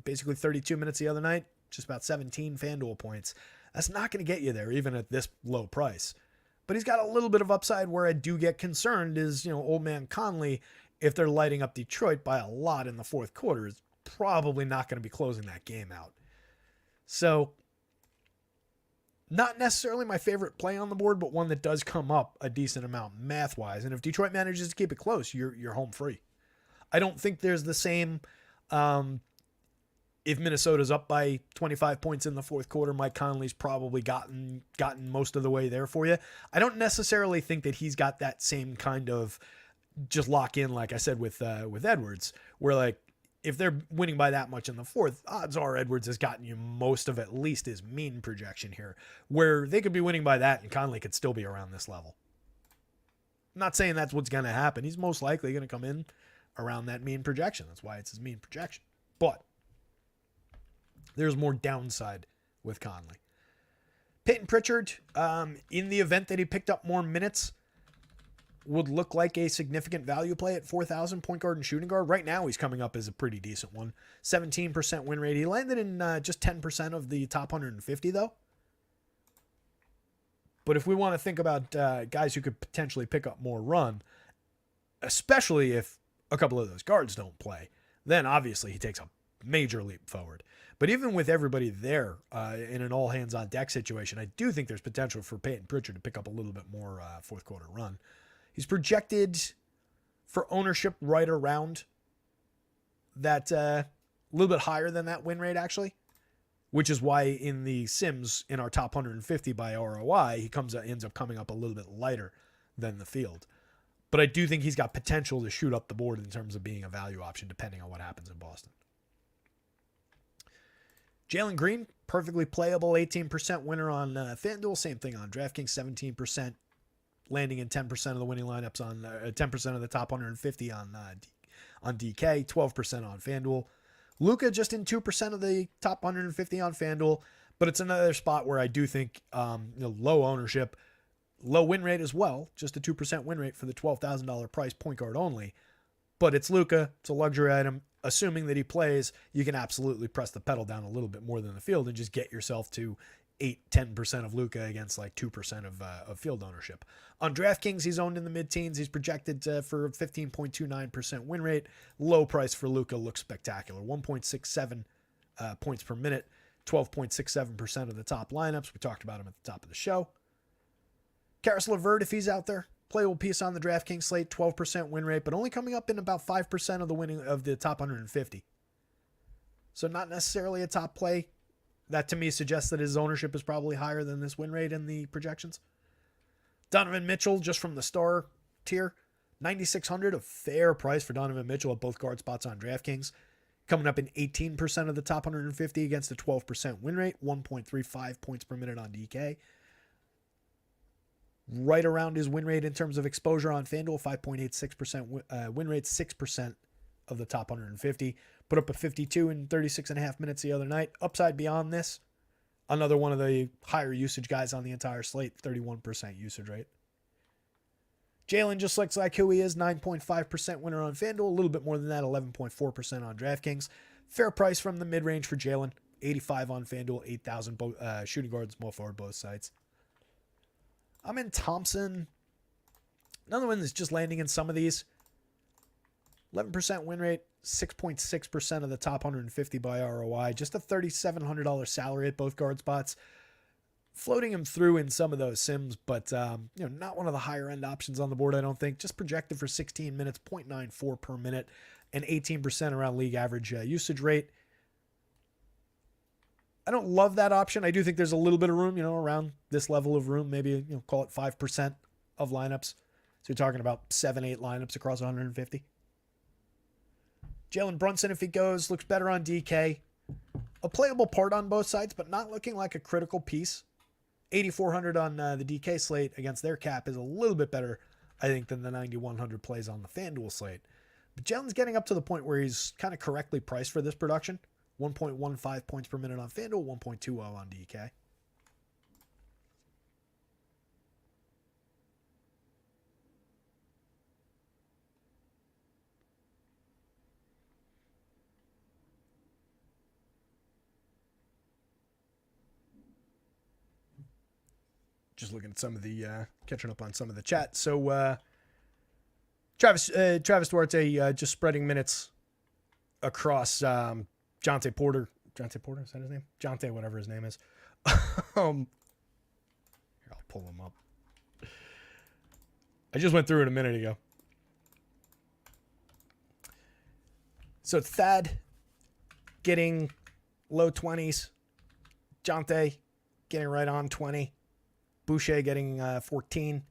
[SPEAKER 1] Basically 32 minutes the other night, just about 17 FanDuel points. That's not going to get you there, even at this low price. But he's got a little bit of upside. Where I do get concerned is, old man Conley, if they're lighting up Detroit by a lot in the fourth quarter, is probably not going to be closing that game out. So, not necessarily my favorite play on the board, but one that does come up a decent amount math-wise. And if Detroit manages to keep it close, you're home free. I don't think there's the same... if Minnesota's up by 25 points in the fourth quarter, Mike Conley's probably gotten most of the way there for you. I don't necessarily think that he's got that same kind of just lock in, like I said with Edwards, where like if they're winning by that much in the fourth, odds are Edwards has gotten you most of at least his mean projection here, where they could be winning by that and Conley could still be around this level. I'm not saying that's what's going to happen. He's most likely going to come in around that mean projection. That's why it's his mean projection. But there's more downside with Conley. Peyton Pritchard, in the event that he picked up more minutes, would look like a significant value play at 4,000 point guard and shooting guard. Right now, he's coming up as a pretty decent one. 17% win rate. He landed in just 10% of the top 150, though. But if we want to think about guys who could potentially pick up more run, especially if a couple of those guards don't play, then obviously he takes a major leap forward. But even with everybody there in an all-hands-on-deck situation, I do think there's potential for Peyton Pritchard to pick up a little bit more fourth quarter run. He's projected for ownership right around that, a little bit higher than that win rate, actually, which is why in the Sims, in our top 150 by ROI, he ends up coming up a little bit lighter than the field. But I do think he's got potential to shoot up the board in terms of being a value option, depending on what happens in Boston. Jalen Green, perfectly playable, 18% winner on FanDuel. Same thing on DraftKings, 17%, landing in 10% of the winning lineups on 10% of the top 150 on DK, 12% on FanDuel. Luka just in 2% of the top 150 on FanDuel, but it's another spot where I do think low ownership, low win rate as well, just a 2% win rate for the $12,000 price, point guard only. But it's Luka, it's a luxury item. Assuming that he plays, you can absolutely press the pedal down a little bit more than the field and just get yourself to 8-10% of Luka against like 2% of field ownership. On DraftKings, he's owned in the mid-teens. He's projected for 15.29% win rate. Low price for Luka looks spectacular. 1.67 points per minute, 12.67% of the top lineups. We talked about him at the top of the show. Karis LeVert, if he's out there, playable piece on the DraftKings slate, 12% win rate, but only coming up in about 5% of the winning of the top 150. So not necessarily a top play. That to me suggests that his ownership is probably higher than this win rate in the projections. Donovan Mitchell, just from the star tier, 9,600, a fair price for Donovan Mitchell at both guard spots on DraftKings. Coming up in 18% of the top 150 against a 12% win rate, 1.35 points per minute on DK. Right around his win rate in terms of exposure on FanDuel, 5.86% win rate, 6% of the top 150. Put up a 52 in 36.5 minutes the other night. Upside beyond this, another one of the higher usage guys on the entire slate, 31% usage rate. Jalen just looks like who he is, 9.5% winner on FanDuel, a little bit more than that, 11.4% on DraftKings. Fair price from the mid-range for Jalen, 85 on FanDuel, 8,000 shooting guards, small forward, both sides. I'm in Thompson. Another one that's just landing in some of these. 11% win rate, 6.6% of the top 150 by ROI. Just a $3,700 salary at both guard spots. Floating him through in some of those sims, but not one of the higher end options on the board, I don't think. Just projected for 16 minutes, 0.94 per minute, and 18% around league average usage rate. I don't love that option. I do think there's a little bit of room, around this level of room, maybe, call it 5% of lineups. So you're talking about 7-8 lineups across 150. Jalen Brunson, if he goes, looks better on DK. a playable part on both sides, but not looking like a critical piece. 8,400 on the DK slate against their cap is a little bit better, I think, than the 9,100 plays on the FanDuel slate. But Jalen's getting up to the point where he's kind of correctly priced for this production. 1.15 points per minute on FanDuel, 1.20 on DK. Just looking at some of the, catching up on some of the chat. So, Travis Duarte just spreading minutes across Jonte Porter. Jonte Porter, is that his name? Jonte, whatever his name is. Here, I'll pull him up. I just went through it a minute ago. So Thad getting low 20s. Jonte getting right on 20. Boucher getting 14.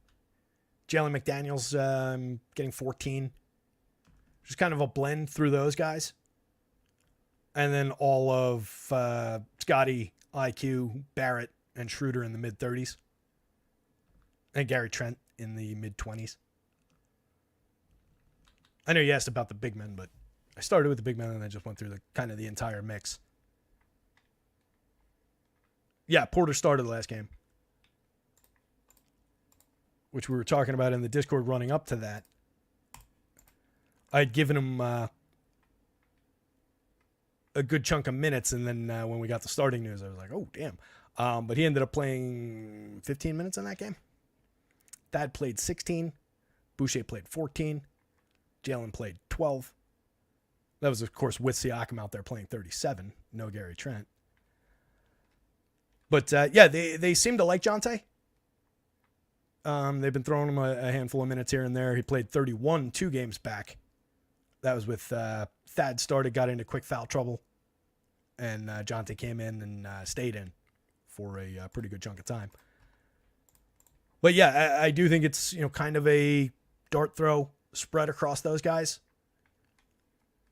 [SPEAKER 1] Jalen McDaniels getting 14. Just kind of a blend through those guys. And then all of Scotty, IQ, Barrett, and Schroeder in the mid-30s. And Gary Trent in the mid-20s. I know you asked about the big men, but I started with the big men and I just went through the kind of the entire mix. Yeah, Porter started the last game, which we were talking about in the Discord running up to that. I'd given him a good chunk of minutes, and then when we got the starting news, I was like, oh, damn. But he ended up playing 15 minutes in that game. Thad played 16. Boucher played 14. Jalen played 12. That was, of course, with Siakam out there playing 37. No Gary Trent. But, yeah, they seem to like Jonte. They've been throwing him a handful of minutes here and there. He played 31 2 games back. That was with Thad started, got into quick foul trouble, and Jonte came in and stayed in for a pretty good chunk of time. But yeah, I do think it's kind of a dart throw spread across those guys.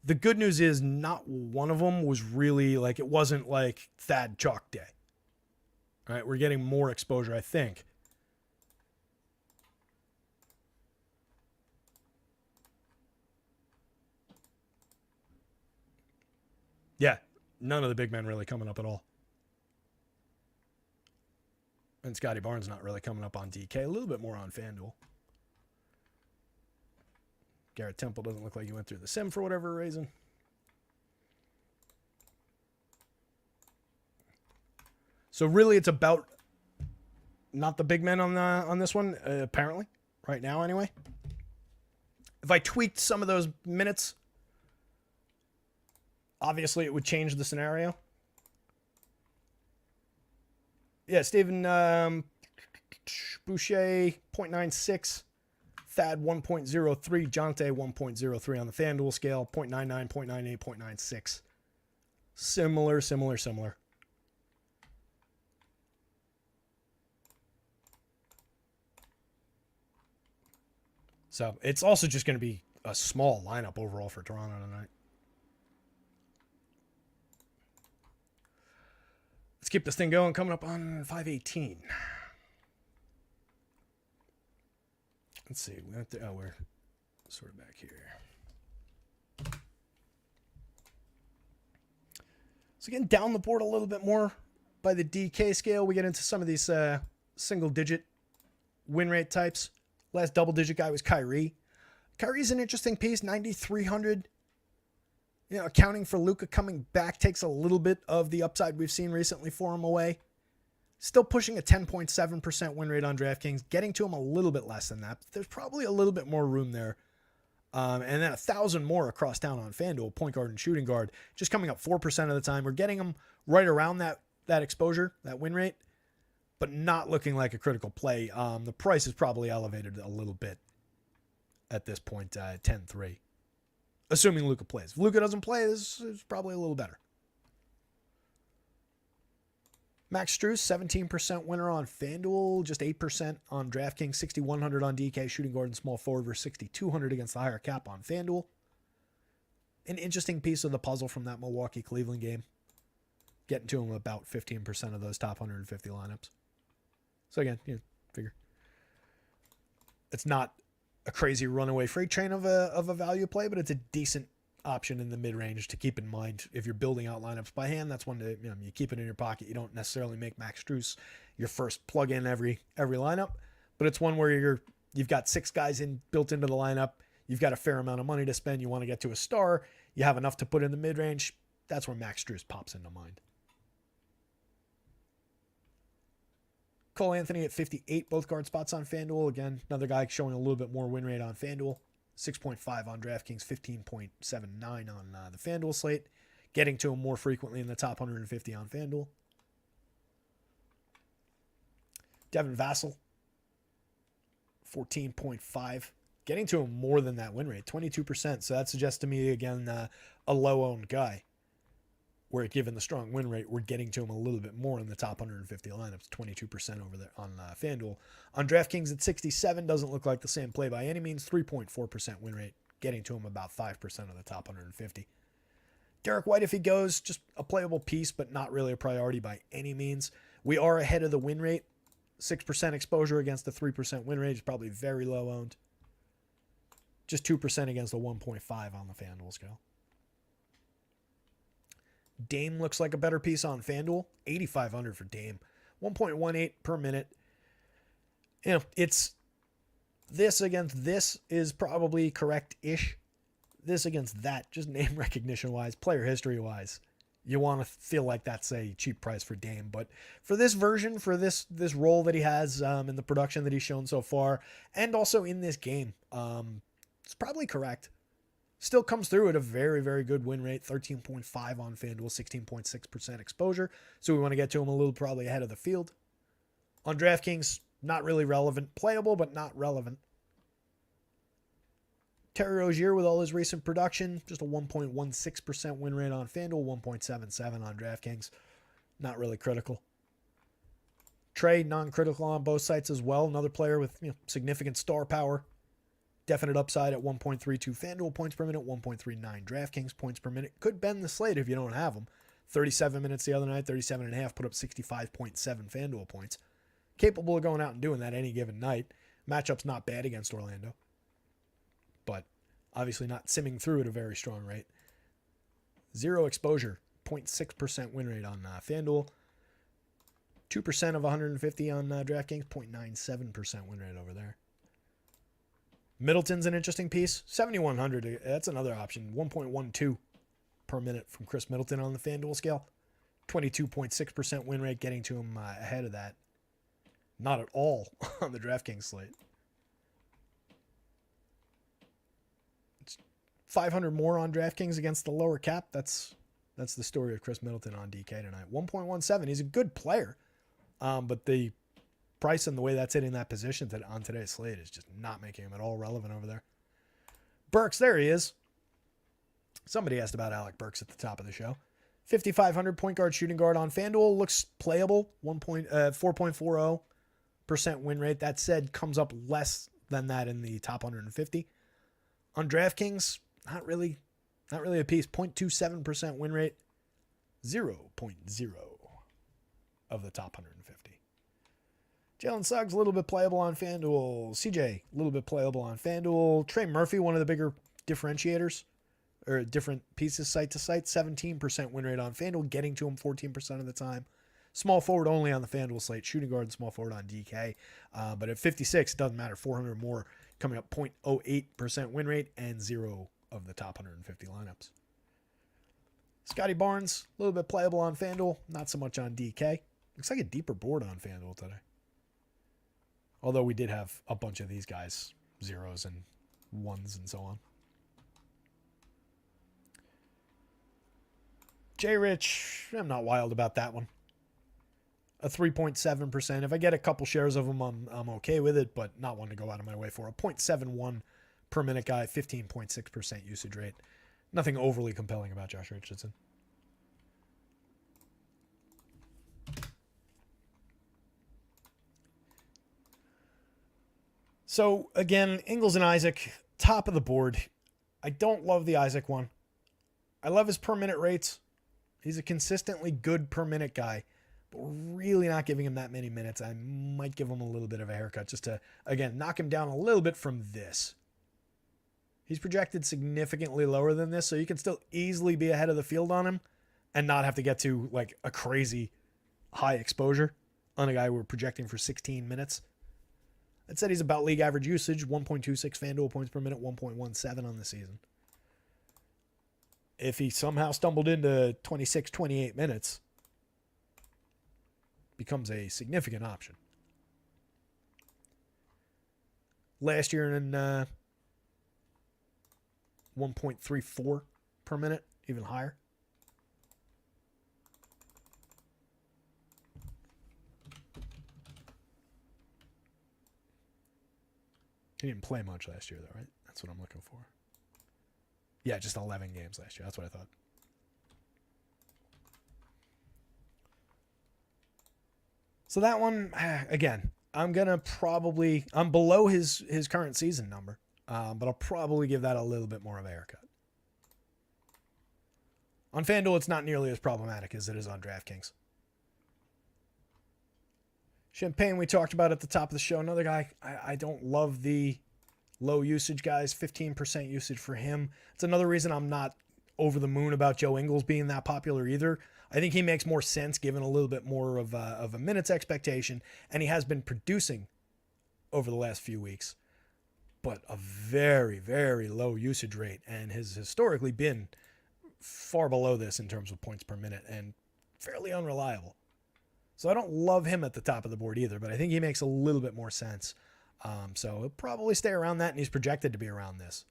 [SPEAKER 1] The good news is not one of them was really like, it wasn't like Thad chalk day. All right, we're getting more exposure, I think. Yeah, none of the big men really coming up at all. And Scotty Barnes not really coming up on DK. A little bit more on FanDuel. Garrett Temple doesn't look like he went through the sim for whatever reason. So really it's about not the big men on this one, apparently. Right now, anyway. If I tweaked some of those minutes, obviously, it would change the scenario. Yeah, Steven Boucher, 0.96. Thad, 1.03. Jonte, 1.03 on the FanDuel scale. 0.99, 0.98, 0.96. Similar. So, it's also just going to be a small lineup overall for Toronto tonight. Let's keep this thing going. Coming up on 5:18. Let's see. We're sort of back here. So getting down the board a little bit more by the DK scale, we get into some of these single-digit win rate types. Last double-digit guy was Kyrie. Kyrie's an interesting piece, 9,300. Accounting for Luka coming back takes a little bit of the upside we've seen recently for him away. Still pushing a 10.7% win rate on DraftKings, getting to him a little bit less than that. There's probably a little bit more room there. And then 1,000 more across town on FanDuel, point guard and shooting guard, just coming up 4% of the time. We're getting them right around that exposure, that win rate, but not looking like a critical play. The price is probably elevated a little bit at this point, 10-3. Assuming Luka plays. If Luka doesn't play, this is probably a little better. Max Strus, 17% winner on FanDuel, just 8% on DraftKings, 6,100 on DK, shooting guard and small forward versus 6,200 against the higher cap on FanDuel. An interesting piece of the puzzle from that Milwaukee-Cleveland game. getting to him about 15% of those top 150 lineups. So again, figure it's not a crazy runaway freight train of a value play, but it's a decent option in the mid-range to keep in mind if you're building out lineups by hand. That's one to you keep it in your pocket. You don't necessarily make Max Strus your first plug in every lineup, but it's one where you've got 6 guys built into the lineup. You've got a fair amount of money to spend. You want to get to a star. You have enough to put in the mid-range. That's where Max Strus pops into mind. Cole Anthony at 58, both guard spots on FanDuel. Again, another guy showing a little bit more win rate on FanDuel. 6.5 on DraftKings, 15.79 on the FanDuel slate. Getting to him more frequently in the top 150 on FanDuel. Devin Vassell, 14.5. Getting to him more than that win rate, 22%. So that suggests to me, again, a low-owned guy. Where given the strong win rate, we're getting to him a little bit more in the top 150 lineups, 22% over there on FanDuel. On DraftKings at 67, doesn't look like the same play by any means, 3.4% win rate, getting to him about 5% of the top 150. Derek White, if he goes, just a playable piece, but not really a priority by any means. We are ahead of the win rate. 6% exposure against the 3% win rate is probably very low owned. Just 2% against the 1.5 on the FanDuel scale. Dame looks like a better piece on FanDuel. 8,500 for Dame. 1.18 per minute. It's this against this is probably correct-ish. This against that, just name recognition-wise, player history-wise. You want to feel like that's a cheap price for Dame. But for this version, for this role that he has in the production that he's shown so far, and also in this game, it's probably correct. Still comes through at a very, very good win rate, 13.5 on FanDuel, 16.6% exposure. So we want to get to him a little probably ahead of the field. On DraftKings, not really relevant. Playable, but not relevant. Terry Rozier with all his recent production, just a 1.16% win rate on FanDuel, 1.77 on DraftKings. Not really critical. Trey, non-critical on both sites as well. Another player with significant star power. Definite upside at 1.32 FanDuel points per minute, 1.39 DraftKings points per minute. Could bend the slate if you don't have them. 37 minutes the other night, 37.5, put up 65.7 FanDuel points. Capable of going out and doing that any given night. Matchup's not bad against Orlando. But obviously not simming through at a very strong rate. 0 exposure, 0.6% win rate on FanDuel. 2% of 150 on DraftKings, 0.97% win rate over there. Middleton's an interesting piece. 7,100, that's another option. 1.12 per minute from Chris Middleton on the FanDuel scale. 22.6% win rate, getting to him ahead of that. Not at all on the DraftKings slate. It's 500 more on DraftKings against the lower cap. That's the story of Chris Middleton on DK tonight. 1.17. He's a good player, but the price and the way that's hitting that position on today's slate is just not making him at all relevant over there. Burks, there he is. Somebody asked about Alec Burks at the top of the show. 5,500 point guard shooting guard on FanDuel. Looks playable. 4.40% win rate. That said, comes up less than that in the top 150. On DraftKings, not really a piece. 0.27% win rate. 0.0 of the top 150. Jalen Suggs, a little bit playable on FanDuel. CJ, a little bit playable on FanDuel. Trey Murphy, one of the bigger differentiators, or different pieces site to site. 17% win rate on FanDuel, getting to him 14% of the time. Small forward only on the FanDuel slate. Shooting guard and small forward on DK. But at 56, it doesn't matter. 400 more, coming up 0.08% win rate and 0 of the top 150 lineups. Scotty Barnes, a little bit playable on FanDuel. Not so much on DK. Looks like a deeper board on FanDuel today. Although we did have a bunch of these guys, 0s and 1s and so on. J. Rich, I'm not wild about that one. A 3.7%. If I get a couple shares of them, I'm okay with it, but not one to go out of my way for. A 0.71 per minute guy, 15.6% usage rate. Nothing overly compelling about Josh Richardson. So, again, Ingles and Isaac, top of the board. I don't love the Isaac one. I love his per minute rates. He's a consistently good per minute guy, but we're really not giving him that many minutes. I might give him a little bit of a haircut just to, again, knock him down a little bit from this. He's projected significantly lower than this, so you can still easily be ahead of the field on him and not have to get to like a crazy high exposure on a guy we're projecting for 16 minutes. I'd said he's about league average usage, 1.26 FanDuel points per minute, 1.17 on the season. If he somehow stumbled into 26, 28 minutes, becomes a significant option. Last year in 1.34 per minute, even higher. He didn't play much last year, though, right? That's what I'm looking for. Yeah, just 11 games last year. That's what I thought. So that one, again, I'm below his current season number, but I'll probably give that a little bit more of a haircut. On FanDuel, it's not nearly as problematic as it is on DraftKings. Champagne, we talked about at the top of the show. Another guy, I don't love the low usage guys, 15% usage for him. It's another reason I'm not over the moon about Joe Ingles being that popular either. I think he makes more sense given a little bit more of a minutes expectation, and he has been producing over the last few weeks, but a very, very low usage rate and has historically been far below this in terms of points per minute and fairly unreliable. So I don't love him at the top of the board either, but I think he makes a little bit more sense. So he'll probably stay around that, and he's projected to be around this.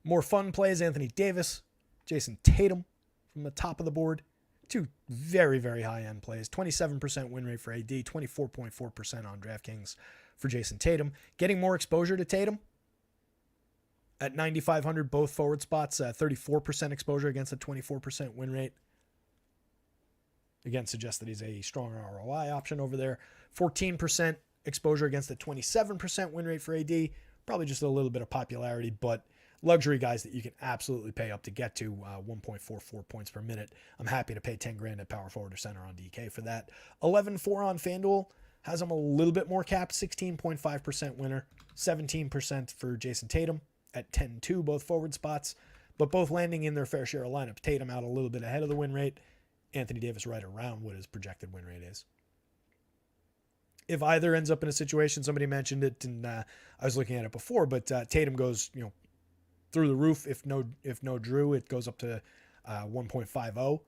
[SPEAKER 1] More fun plays, Anthony Davis, Jason Tatum from the top of the board. Two very, very high-end plays. 27% win rate for AD, 24.4% on DraftKings for Jason Tatum. Getting more exposure to Tatum at 9,500, both forward spots, 34% exposure against a 24% win rate. Again, suggests that he's a stronger ROI option over there. 14% exposure against a 27% win rate for AD. Probably just a little bit of popularity, but luxury guys that you can absolutely pay up to get to 1.44 points per minute. I'm happy to pay 10 grand at power forward or center on DK for that. 11-4 on FanDuel has him a little bit more capped, 16.5% winner, 17% for Jason Tatum at 10-2, both forward spots, but both landing in their fair share of lineups. Tatum out a little bit ahead of the win rate. Anthony Davis right around what his projected win rate is. If either ends up in a situation, somebody mentioned it, and I was looking at it before, but Tatum goes, through the roof. If no Drew, it goes up to 1.50.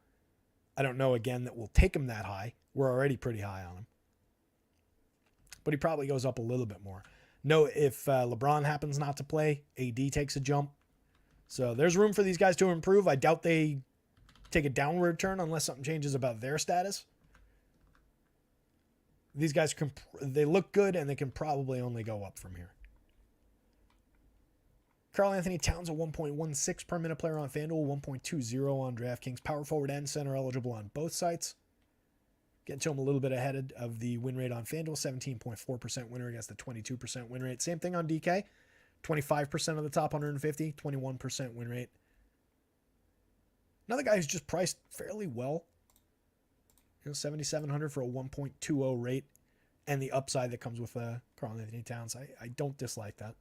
[SPEAKER 1] I don't know, again, that we'll take him that high. We're already pretty high on him. But he probably goes up a little bit more. No, if LeBron happens not to play, AD takes a jump. So there's room for these guys to improve. I doubt they take a downward turn unless something changes about their status. These guys, they look good, and they can probably only go up from here. Karl Anthony Towns, a 1.16 per minute player on FanDuel, 1.20 on DraftKings. Power forward and center eligible on both sites. Getting to him a little bit ahead of the win rate on FanDuel, 17.4% winner against the 22% win rate. Same thing on DK, 25% of the top 150, 21% win rate. Another guy who's just priced fairly well. 7,700 for a 1.20 rate, and the upside that comes with Karl Anthony Towns. I don't dislike that.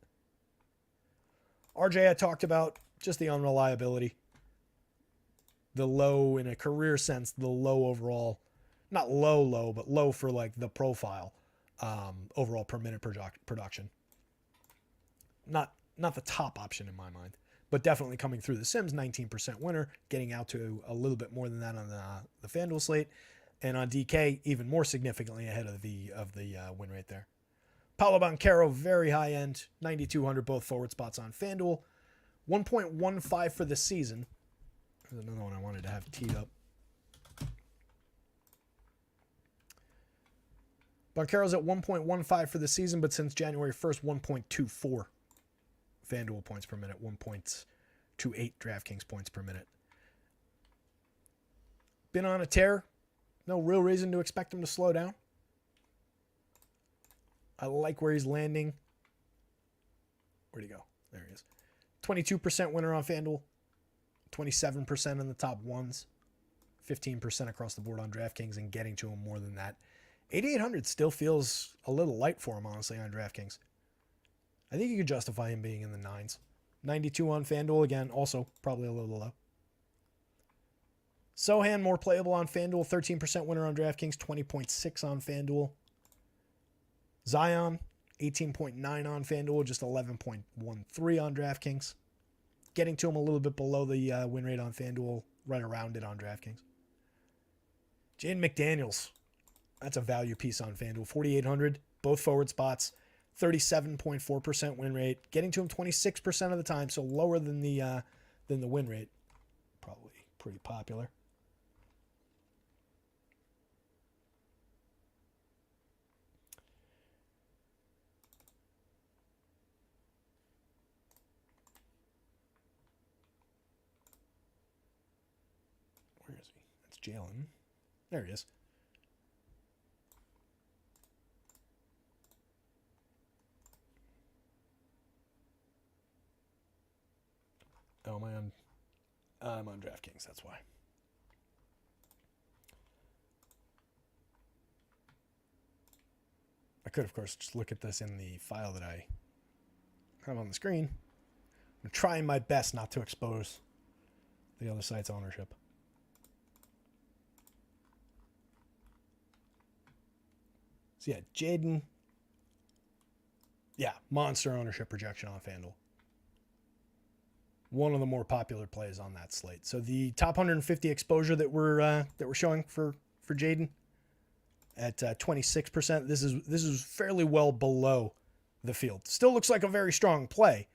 [SPEAKER 1] RJ, I talked about just the unreliability. The low, in a career sense, the low overall, not low, but low for like the profile overall per minute production. Not the top option in my mind, but definitely coming through the Sims, 19% winner, getting out to a little bit more than that on the FanDuel slate. And on DK, even more significantly ahead of the win rate there. Paolo Banchero, very high end, 9,200, both forward spots on FanDuel. 1.15 for the season. There's another one I wanted to have teed up. Banchero's at 1.15 for the season, but since January 1st, 1.24 FanDuel points per minute, 1.28 DraftKings points per minute. Been on a tear. No real reason to expect him to slow down. I like where he's landing. Where'd he go? There he is. 22% winner on FanDuel. 27% in the top ones, 15% across the board on DraftKings, and getting to him more than that. 8,800 still feels a little light for him, honestly, on DraftKings. I think you could justify him being in the 9s. 92 on FanDuel, again, also probably a little low. Sohan, more playable on FanDuel, 13% winner on DraftKings, 20.6 on FanDuel. Zion, 18.9 on FanDuel, just 11.13 on DraftKings. Getting to him a little bit below the win rate on FanDuel, right around it on DraftKings. Jaden McDaniels, that's a value piece on FanDuel, 4,800, both forward spots, 37.4% win rate. Getting to him 26% of the time, so lower than the win rate. Probably pretty popular. Where is he? That's Jalen. There he is. Oh, am I on? I'm on DraftKings, that's why. I could, of course, just look at this in the file that I have on the screen. I'm trying my best not to expose the other site's ownership. So yeah, Jaden. Yeah, monster ownership projection on FanDuel. One of the more popular plays on that slate. So the top 150 exposure that we're showing for Jaden at 26%. This is fairly well below the field. Still looks like a very strong play,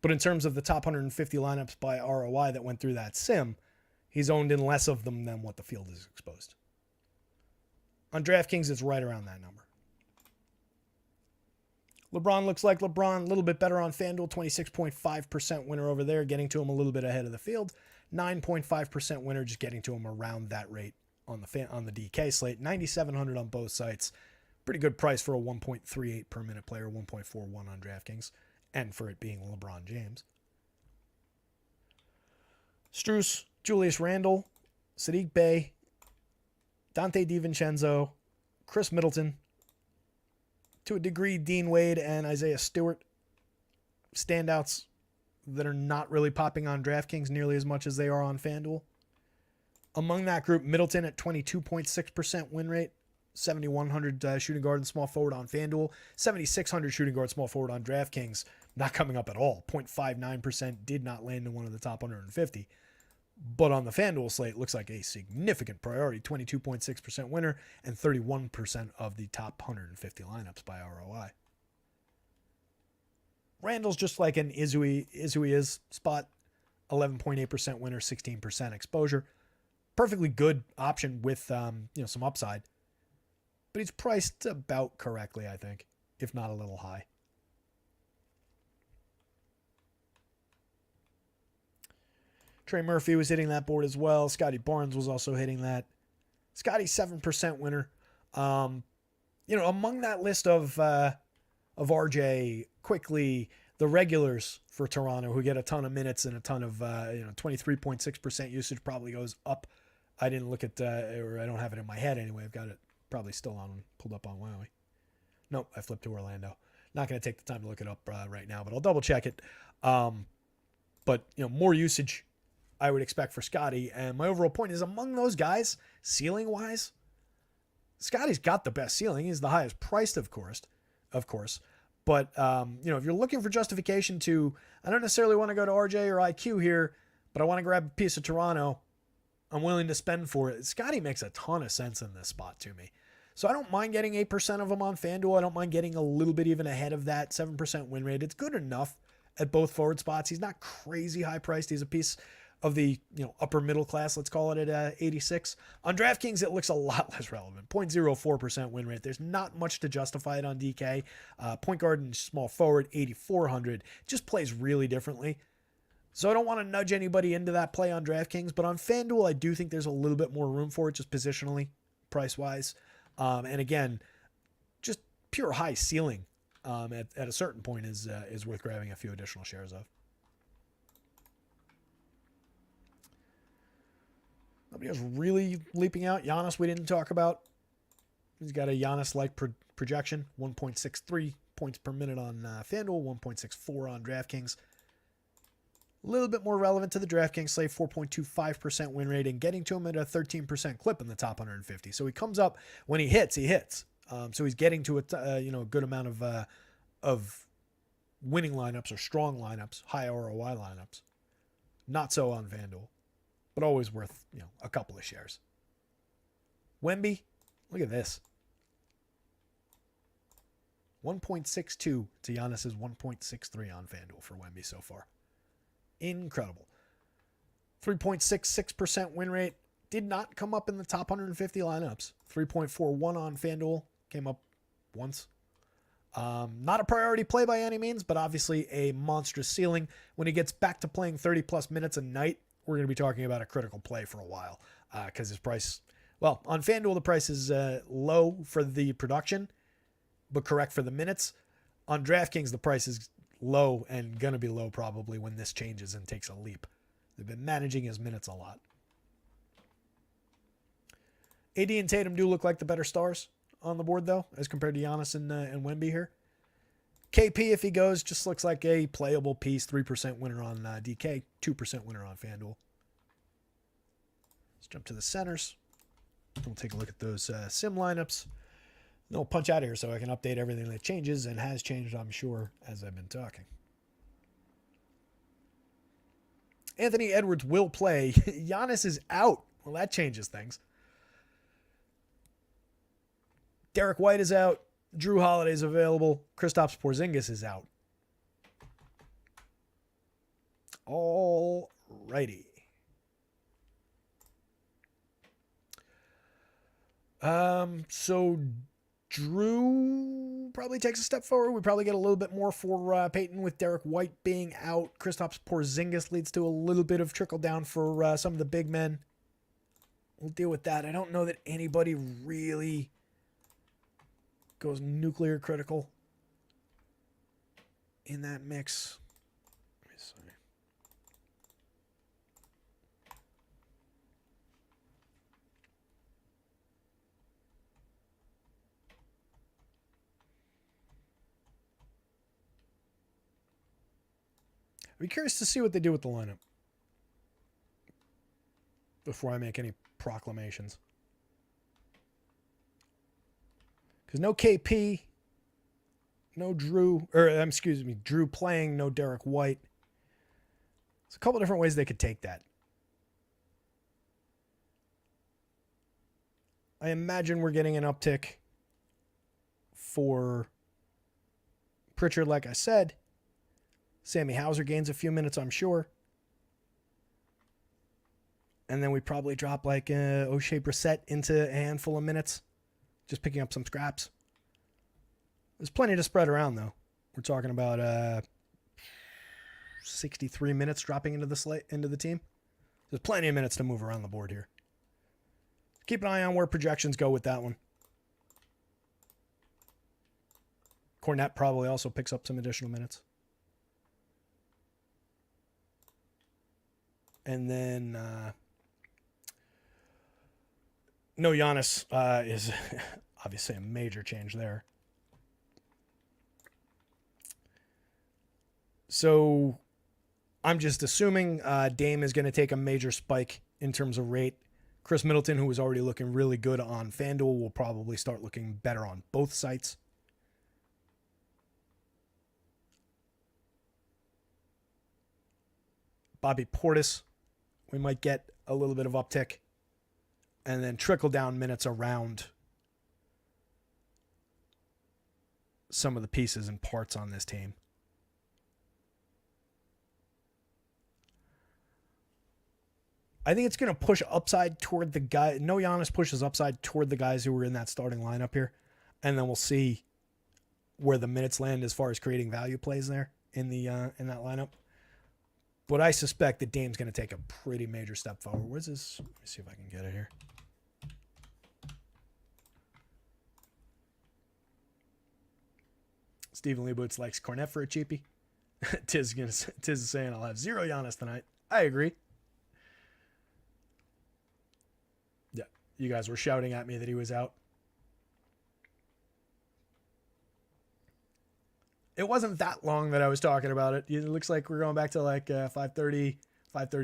[SPEAKER 1] but in terms of the top 150 lineups by ROI that went through that sim, he's owned in less of them than what the field is exposed. On DraftKings, it's right around that number. LeBron looks like LeBron, a little bit better on FanDuel, 26.5% winner over there, getting to him a little bit ahead of the field. 9.5% winner, just getting to him around that rate on the DK slate. 9,700 on both sites. Pretty good price for a 1.38 per minute player, 1.41 on DraftKings, and for it being LeBron James. Strus, Julius Randle, Sadiq Bey, Dante DiVincenzo, Chris Middleton, to a degree, Dean Wade and Isaiah Stewart, standouts that are not really popping on DraftKings nearly as much as they are on FanDuel. Among that group, Middleton at 22.6% win rate, 7,100 shooting guard and small forward on FanDuel, 7,600 shooting guard small forward on DraftKings, not coming up at all. 0.59% did not land in one of the top 150. But on the FanDuel slate, looks like a significant priority, 22.6% winner and 31% of the top 150 lineups by ROI. Randall's just like an is who he is spot, 11.8% winner, 16% exposure. Perfectly good option with some upside. But he's priced about correctly, I think, if not a little high. Trey Murphy was hitting that board as well. Scotty Barnes was also hitting that. Scotty 7% winner. Among that list of RJ, quickly, the regulars for Toronto who get a ton of minutes and a ton of 23.6% usage probably goes up. I didn't look at or I don't have it in my head anyway. I've got it probably still pulled up on Wowie. Nope, I flipped to Orlando. Not going to take the time to look it up right now, but I'll double check it. But more usage I would expect for Scotty. And my overall point is, among those guys, ceiling-wise, Scotty's got the best ceiling. He's the highest priced, of course. But, if you're looking for justification I don't necessarily want to go to RJ or IQ here, but I want to grab a piece of Toronto, I'm willing to spend for it. Scotty makes a ton of sense in this spot to me. So I don't mind getting 8% of them on FanDuel. I don't mind getting a little bit even ahead of that 7% win rate. It's good enough at both forward spots. He's not crazy high priced. He's a piece of the upper middle class, let's call it, at 86. On DraftKings, it looks a lot less relevant. 0.04% win rate. There's not much to justify it on DK. Point guard and small forward, 8,400. Just plays really differently. So I don't want to nudge anybody into that play on DraftKings, but on FanDuel, I do think there's a little bit more room for it, just positionally, price-wise. And again, just pure high ceiling at a certain point is worth grabbing a few additional shares of. Nobody else really leaping out. Giannis we didn't talk about. He's got a Giannis-like projection, 1.63 points per minute on FanDuel, 1.64 on DraftKings. A little bit more relevant to the DraftKings slate, 4.25% win rate, and getting to him at a 13% clip in the top 150. So he comes up when he hits, he hits. So he's getting to a good amount of winning lineups or strong lineups, high ROI lineups. Not so on FanDuel, but always worth a couple of shares. Wemby, look at this. 1.62 to Giannis's 1.63 on FanDuel for Wemby so far. Incredible. 3.66% win rate. Did not come up in the top 150 lineups. 3.41 on FanDuel. Came up once. Not a priority play by any means, but obviously a monstrous ceiling. When he gets back to playing 30-plus minutes a night, we're going to be talking about a critical play for a while because his price, well, on FanDuel, the price is low for the production, but correct for the minutes. On DraftKings, the price is low and going to be low probably when this changes and takes a leap. They've been managing his minutes a lot. AD and Tatum do look like the better stars on the board, though, as compared to Giannis and Wemby here. KP, if he goes, just looks like a playable piece. 3% winner on DK, 2% winner on FanDuel. Let's jump to the centers. We'll take a look at those sim lineups. No punch out here so I can update everything that changes and has changed, I'm sure, as I've been talking. Anthony Edwards will play. Giannis is out. Well, that changes things. Derek White is out. Drew Holiday's available. Kristaps Porzingis is out. All righty. So Drew probably takes a step forward. We probably get a little bit more for Peyton with Derek White being out. Kristaps Porzingis leads to a little bit of trickle down for some of the big men. We'll deal with that. I don't know that anybody really goes nuclear critical in that mix. Let me see. I'd be curious to see what they do with the lineup before I make any proclamations. Because no KP, no Drew, Drew playing, no Derek White. There's a couple different ways they could take that. I imagine we're getting an uptick for Pritchard, like I said. Sammy Hauser gains a few minutes, I'm sure. And then we probably drop like O'Shea Brissett into a handful of minutes. Just picking up some scraps. There's plenty to spread around, though. We're talking about 63 minutes dropping into the team. There's plenty of minutes to move around the board here. Keep an eye on where projections go with that one. Cornette probably also picks up some additional minutes. And then no Giannis is obviously a major change there. So I'm just assuming Dame is going to take a major spike in terms of rate. Chris Middleton, who was already looking really good on FanDuel, will probably start looking better on both sites. Bobby Portis, we might get a little bit of uptick. And then trickle down minutes around some of the pieces and parts on this team. I think it's going to push upside toward the guy. No Giannis pushes upside toward the guys who were in that starting lineup here. And then we'll see where the minutes land as far as creating value plays there in that lineup. But I suspect that Dame's going to take a pretty major step forward. Where's this? Let me see if I can get it here. Stephen Leibowitz likes Cornette for a cheapie. Tiz is saying I'll have zero Giannis tonight. I agree. You guys were shouting at me that he was out. It wasn't that long that I was talking about it. It looks like we're going back to like 5:30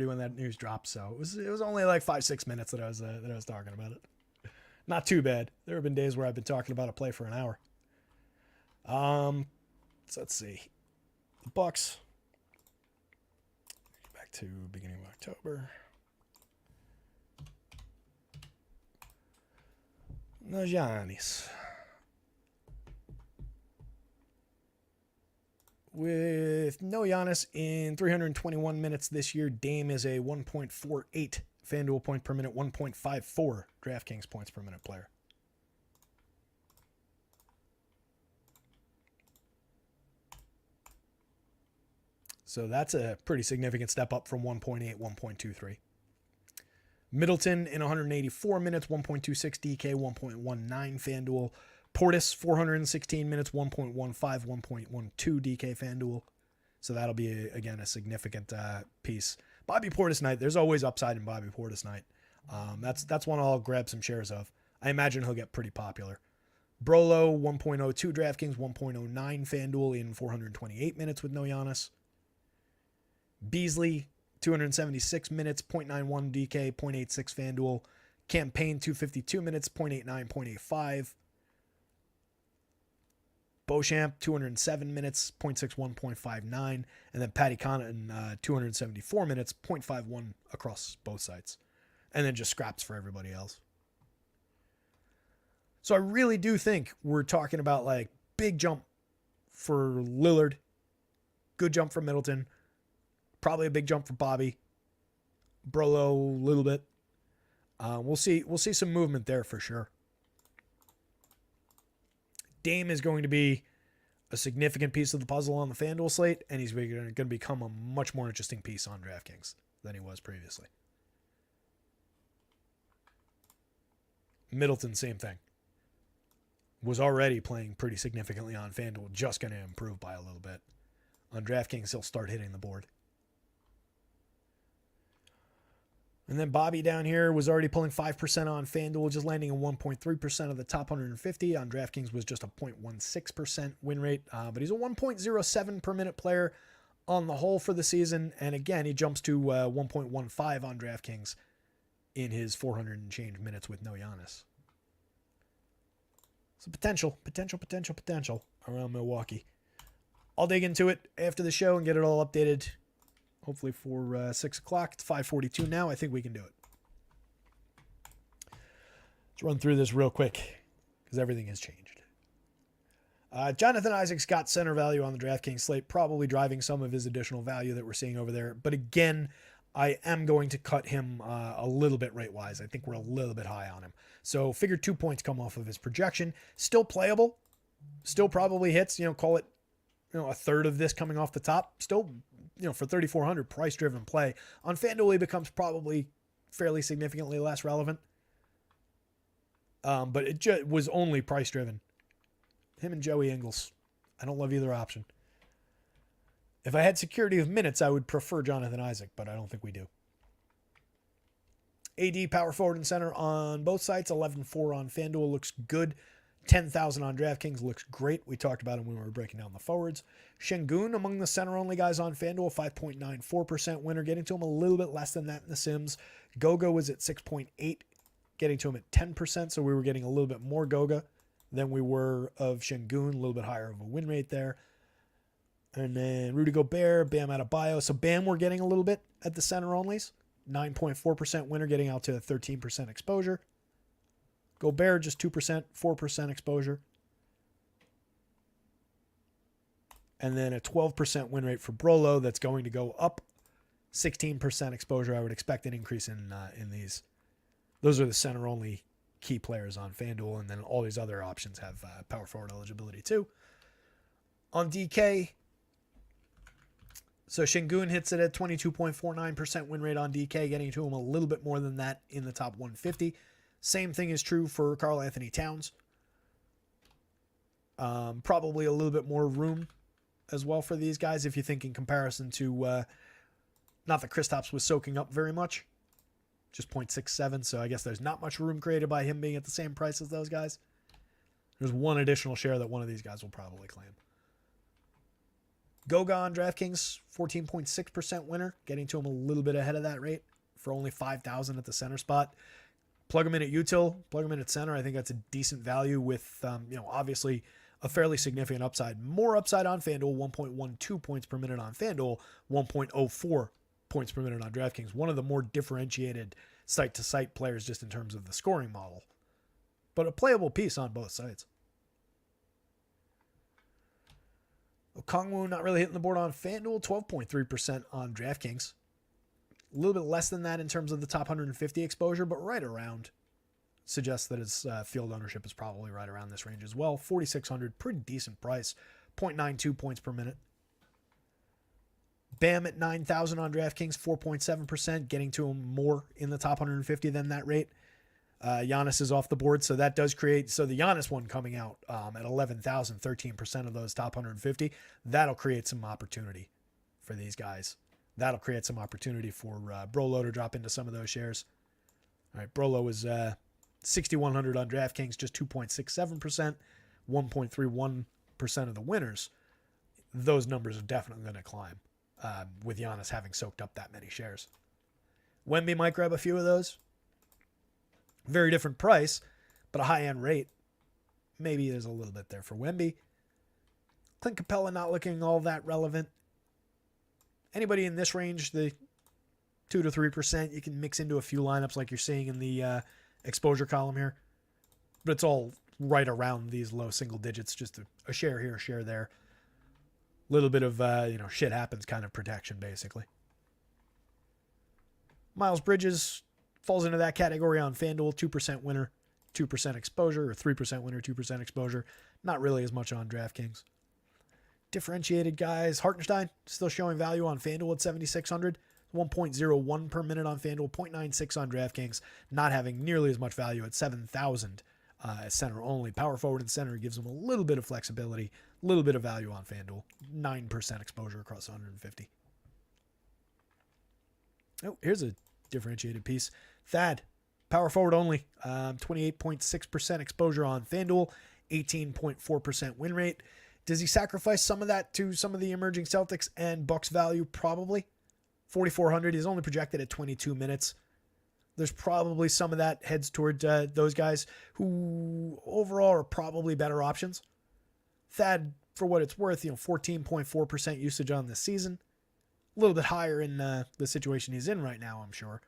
[SPEAKER 1] when that news dropped. So it was only like 5-6 minutes that I was talking about it. Not too bad. There have been days where I've been talking about a play for an hour. So let's see. The Bucks. Back to beginning of October. No Giannis. With no Giannis in 321 minutes this year, Dame is a 1.48 FanDuel point per minute, 1.54 DraftKings points per minute player. So that's a pretty significant step up from 1.8, 1.23. Middleton in 184 minutes, 1.26 DK, 1.19 FanDuel. Portis, 416 minutes, 1.15, 1.12 DK FanDuel. So that'll be, again, a significant piece. Bobby Portis night. There's always upside in Bobby Portis night. That's one I'll grab some shares of. I imagine he'll get pretty popular. Brolo, 1.02 DraftKings, 1.09 FanDuel in 428 minutes with no Giannis. Beasley, 276 minutes, 0.91 DK, 0.86 FanDuel. Campaign, 252 minutes, 0.89, 0.85. Beauchamp, 207 minutes, 0.61, 0.59. And then Patty Connaughton, 274 minutes, 0.51 across both sites. And then just scraps for everybody else. So I really do think we're talking about like big jump for Lillard. Good jump for Middleton. Probably a big jump for Bobby. Brolo, a little bit. We'll see some movement there for sure. Dame is going to be a significant piece of the puzzle on the FanDuel slate, and he's going to become a much more interesting piece on DraftKings than he was previously. Middleton, same thing. Was already playing pretty significantly on FanDuel, just going to improve by a little bit. On DraftKings, he'll start hitting the board. And then Bobby down here was already pulling 5% on FanDuel, just landing in 1.3% of the top 150. On DraftKings was just a 0.16% win rate. But he's a 1.07 per minute player on the whole for the season. And again, he jumps to 1.15 on DraftKings in his 400 and change minutes with no Giannis. So potential around Milwaukee. I'll dig into it after the show and get it all updated. Hopefully for 6 o'clock. It's 5:42 now. I think we can do it. Let's run through this real quick because everything has changed. Jonathan Isaac's got center value on the DraftKings slate, probably driving some of his additional value that we're seeing over there. But again, I am going to cut him a little bit rate-wise. I think we're a little bit high on him. So figure 2 points come off of his projection. Still playable. Still probably hits, call it, a third of this coming off the top. Still, for 3,400 price-driven play. On FanDuel, he becomes probably fairly significantly less relevant. But it was only price-driven. Him and Joey Ingles. I don't love either option. If I had security of minutes, I would prefer Jonathan Isaac, but I don't think we do. AD, power forward and center on both sites. 11.4 on FanDuel looks good. 10,000 on DraftKings looks great. We talked about him when we were breaking down the forwards. Şengün among the center-only guys on FanDuel, 5.94% winner, getting to him a little bit less than that in the Sims. Goga was at 6.8, getting to him at 10%, so we were getting a little bit more Goga than we were of Şengün, a little bit higher of a win rate there. And then Rudy Gobert, Bam Adebayo. So Bam we're getting a little bit at the center-onlys. 9.4% winner, getting out to 13% exposure. Gobert just 2%, 4% exposure. And then a 12% win rate for Brolo that's going to go up. 16% exposure. I would expect an increase in these. Those are the center-only key players on FanDuel, and then all these other options have power forward eligibility too. On DK, so Şengün hits it at 22.49% win rate on DK, getting to him a little bit more than that in the top 150. Same thing is true for Karl Anthony Towns. Probably a little bit more room as well for these guys if you think in comparison to not that Kristaps was soaking up very much. just 0.67. So I guess there's not much room created by him being at the same price as those guys. There's one additional share that one of these guys will probably claim. Goga on DraftKings, 14.6% winner, getting to him a little bit ahead of that rate for only 5,000 at the center spot. Plug him in at util, plug him in at center. I think that's a decent value with, obviously a fairly significant upside. More upside on FanDuel, 1.12 points per minute on FanDuel, 1.04 points per minute on DraftKings. One of the more differentiated site-to-site players just in terms of the scoring model. But a playable piece on both sides. Okongwu not really hitting the board on FanDuel, 12.3% on DraftKings. A little bit less than that in terms of the top 150 exposure, but right around. Suggests that his field ownership is probably right around this range as well. 4,600, pretty decent price. 0.92 points per minute. Bam at 9,000 on DraftKings, 4.7%, getting to him more in the top 150 than that rate. Giannis is off the board, so that does create, so the Giannis one coming out at 11,000, 13% of those top 150, that'll create some opportunity for these guys. That'll create some opportunity for Brolo to drop into some of those shares. All right, Brolo is 6,100 on DraftKings, just 2.67%, 1.31% of the winners. Those numbers are definitely going to climb with Giannis having soaked up that many shares. Wemby might grab a few of those. Very different price, but a high-end rate. Maybe there's a little bit there for Wemby. Clint Capella not looking all that relevant. Anybody in this range, the 2 to 3%, you can mix into a few lineups like you're seeing in the exposure column here. But it's all right around these low single digits, just a share here, a share there. A little bit of, shit happens kind of protection, basically. Miles Bridges falls into that category on FanDuel, 2% winner, 2% exposure, or 3% winner, 2% exposure. Not really as much on DraftKings. Differentiated guys, Hartenstein still showing value on FanDuel at 7,600, 1.01 per minute on FanDuel, 0.96 on DraftKings, not having nearly as much value at 7,000 as center only. Power forward and center gives them a little bit of flexibility, a little bit of value on FanDuel, 9% exposure across 150. Oh, here's a differentiated piece. Thad, power forward only, 28.6% exposure on FanDuel, 18.4% win rate. Does he sacrifice some of that to some of the emerging Celtics and Bucks value? Probably. 4,400. He's only projected at 22 minutes. There's probably some of that heads toward those guys who overall are probably better options. Thad, for what it's worth, 14.4% usage on this season. A little bit higher in the situation he's in right now, I'm sure.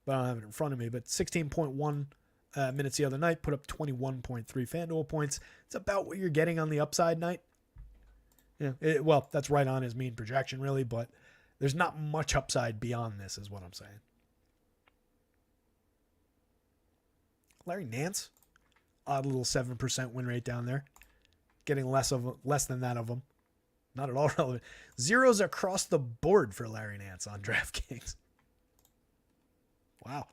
[SPEAKER 1] But I don't have it in front of me. But 16.1 minutes the other night, put up 21.3 FanDuel points. It's about what you're getting on the upside night. Yeah, that's right on his mean projection, really, but there's not much upside beyond this, is what I'm saying. Larry Nance, odd little 7% win rate down there. Getting less than that of them. Not at all relevant. Zeros across the board for Larry Nance on DraftKings. Wow.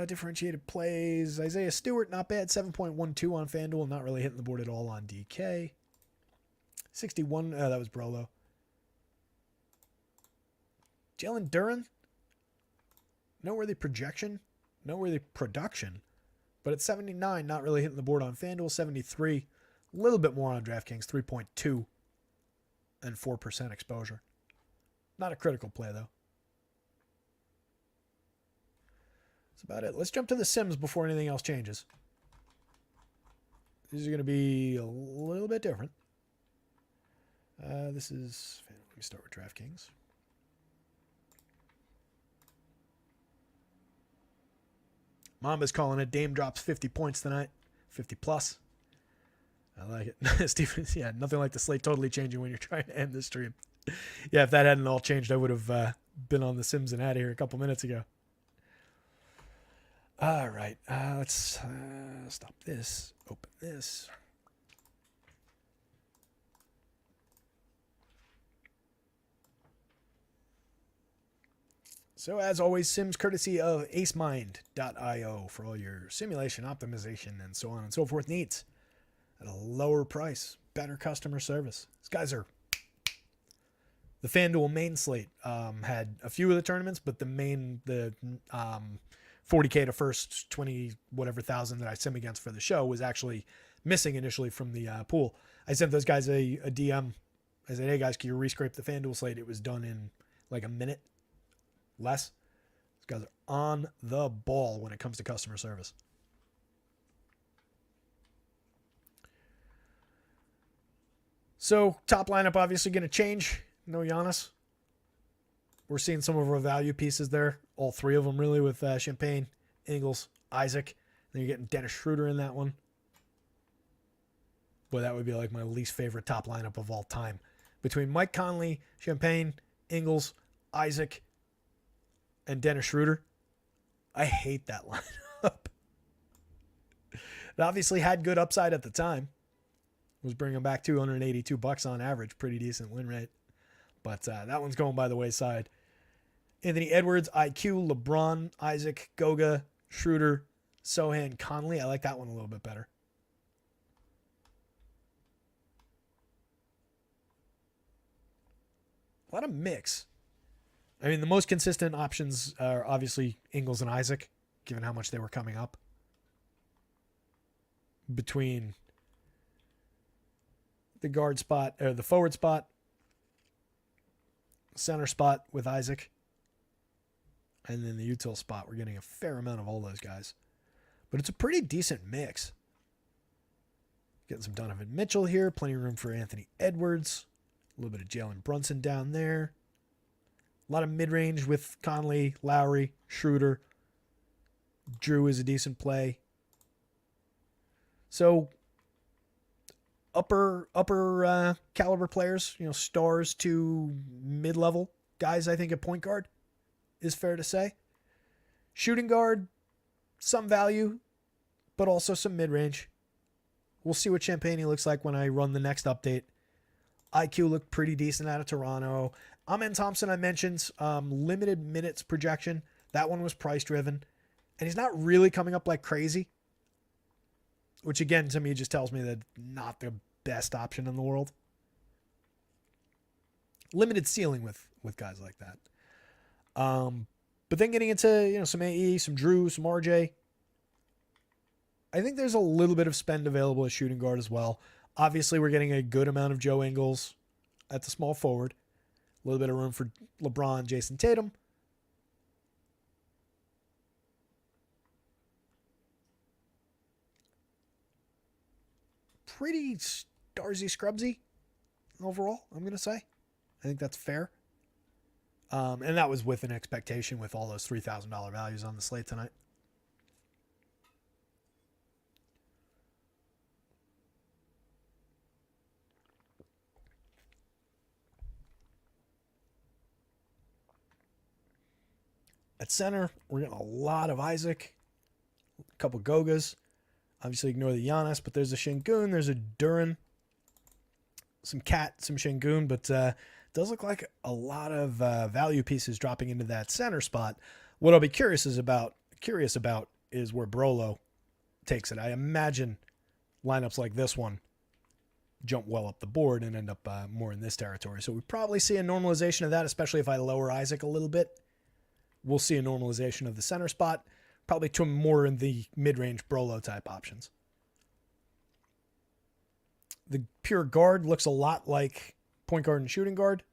[SPEAKER 1] Differentiated plays. Isaiah Stewart, not bad. 7.12 on FanDuel. Not really hitting the board at all on DK. 61. That was Brolo. Jalen Duren. Noteworthy projection. Noteworthy production. But at 79, not really hitting the board on FanDuel. 73. A little bit more on DraftKings. 3.2 and 4% exposure. Not a critical play, though. That's about it. Let's jump to the Sims before anything else changes. These are going to be a little bit different. Let me start with DraftKings. Mamba's calling it. Dame drops 50 points tonight. 50 plus. I like it. Stephen, yeah, nothing like the slate totally changing when you're trying to end the stream. Yeah, if that hadn't all changed, I would have been on the Sims and out of here a couple minutes ago. All right, let's stop this, open this. So as always, Sims courtesy of acemind.io for all your simulation, optimization, and so on and so forth needs at a lower price, better customer service. These guys are The FanDuel Main Slate had a few of the tournaments, but the 40K to first 20 whatever thousand that I sim against for the show was actually missing initially from the pool. I sent those guys a DM. I said, hey guys, can you rescrape the FanDuel slate? It was done in like a minute less. These guys are on the ball when it comes to customer service. So top lineup obviously going to change. No Giannis. We're seeing some of our value pieces there. All three of them really with Champagne, Ingles, Isaac. Then you're getting Dennis Schroeder in that one. Boy, that would be like my least favorite top lineup of all time. Between Mike Conley, Champagne, Ingles, Isaac, and Dennis Schroeder. I hate that lineup. It obviously had good upside at the time. Was bringing back $282 on average. Pretty decent win rate. But that one's going by the wayside. Anthony Edwards, IQ, LeBron, Isaac, Goga, Schroeder, Sohan, Conley. I like that one a little bit better. A lot of mix. I mean, the most consistent options are obviously Ingles and Isaac, given how much they were coming up. Between the guard spot, or the forward spot, center spot with Isaac, and then the util spot, we're getting a fair amount of all those guys. But it's a pretty decent mix. Getting some Donovan Mitchell here, plenty of room for Anthony Edwards, a little bit of Jalen Brunson down there. A lot of mid-range with Conley, Lowry, Schroeder. Drew is a decent play. So upper caliber players, stars to mid-level guys, I think at point guard is fair to say. Shooting guard, some value, but also some mid-range. We'll see what Champagne looks like when I run the next update. IQ looked pretty decent out of Toronto. Amen Thompson, I mentioned, limited minutes projection. That one was price-driven. And he's not really coming up like crazy. Which, again, to me, just tells me that not the best option in the world. Limited ceiling with guys like that. But then getting into, some AE, some Drew, some RJ. I think there's a little bit of spend available at shooting guard as well. Obviously, we're getting a good amount of Joe Ingles at the small forward. A little bit of room for LeBron, Jason Tatum. Pretty Starsy Scrubsy overall, I'm going to say. I think that's fair. And that was with an expectation with all those $3,000 values on the slate tonight. At center, we're getting a lot of Isaac, a couple Gogas. Obviously, ignore the Giannis, but there's a Şengün, there's a Duran, some Cat, some Şengün, but does look like a lot of value pieces dropping into that center spot. What I'll be curious about is where Brolo takes it. I imagine lineups like this one jump well up the board and end up more in this territory. So we probably see a normalization of that, especially if I lower Isaac a little bit. We'll see a normalization of the center spot, probably to more in the mid-range Brolo type options. The pure guard looks a lot like point guard and shooting guard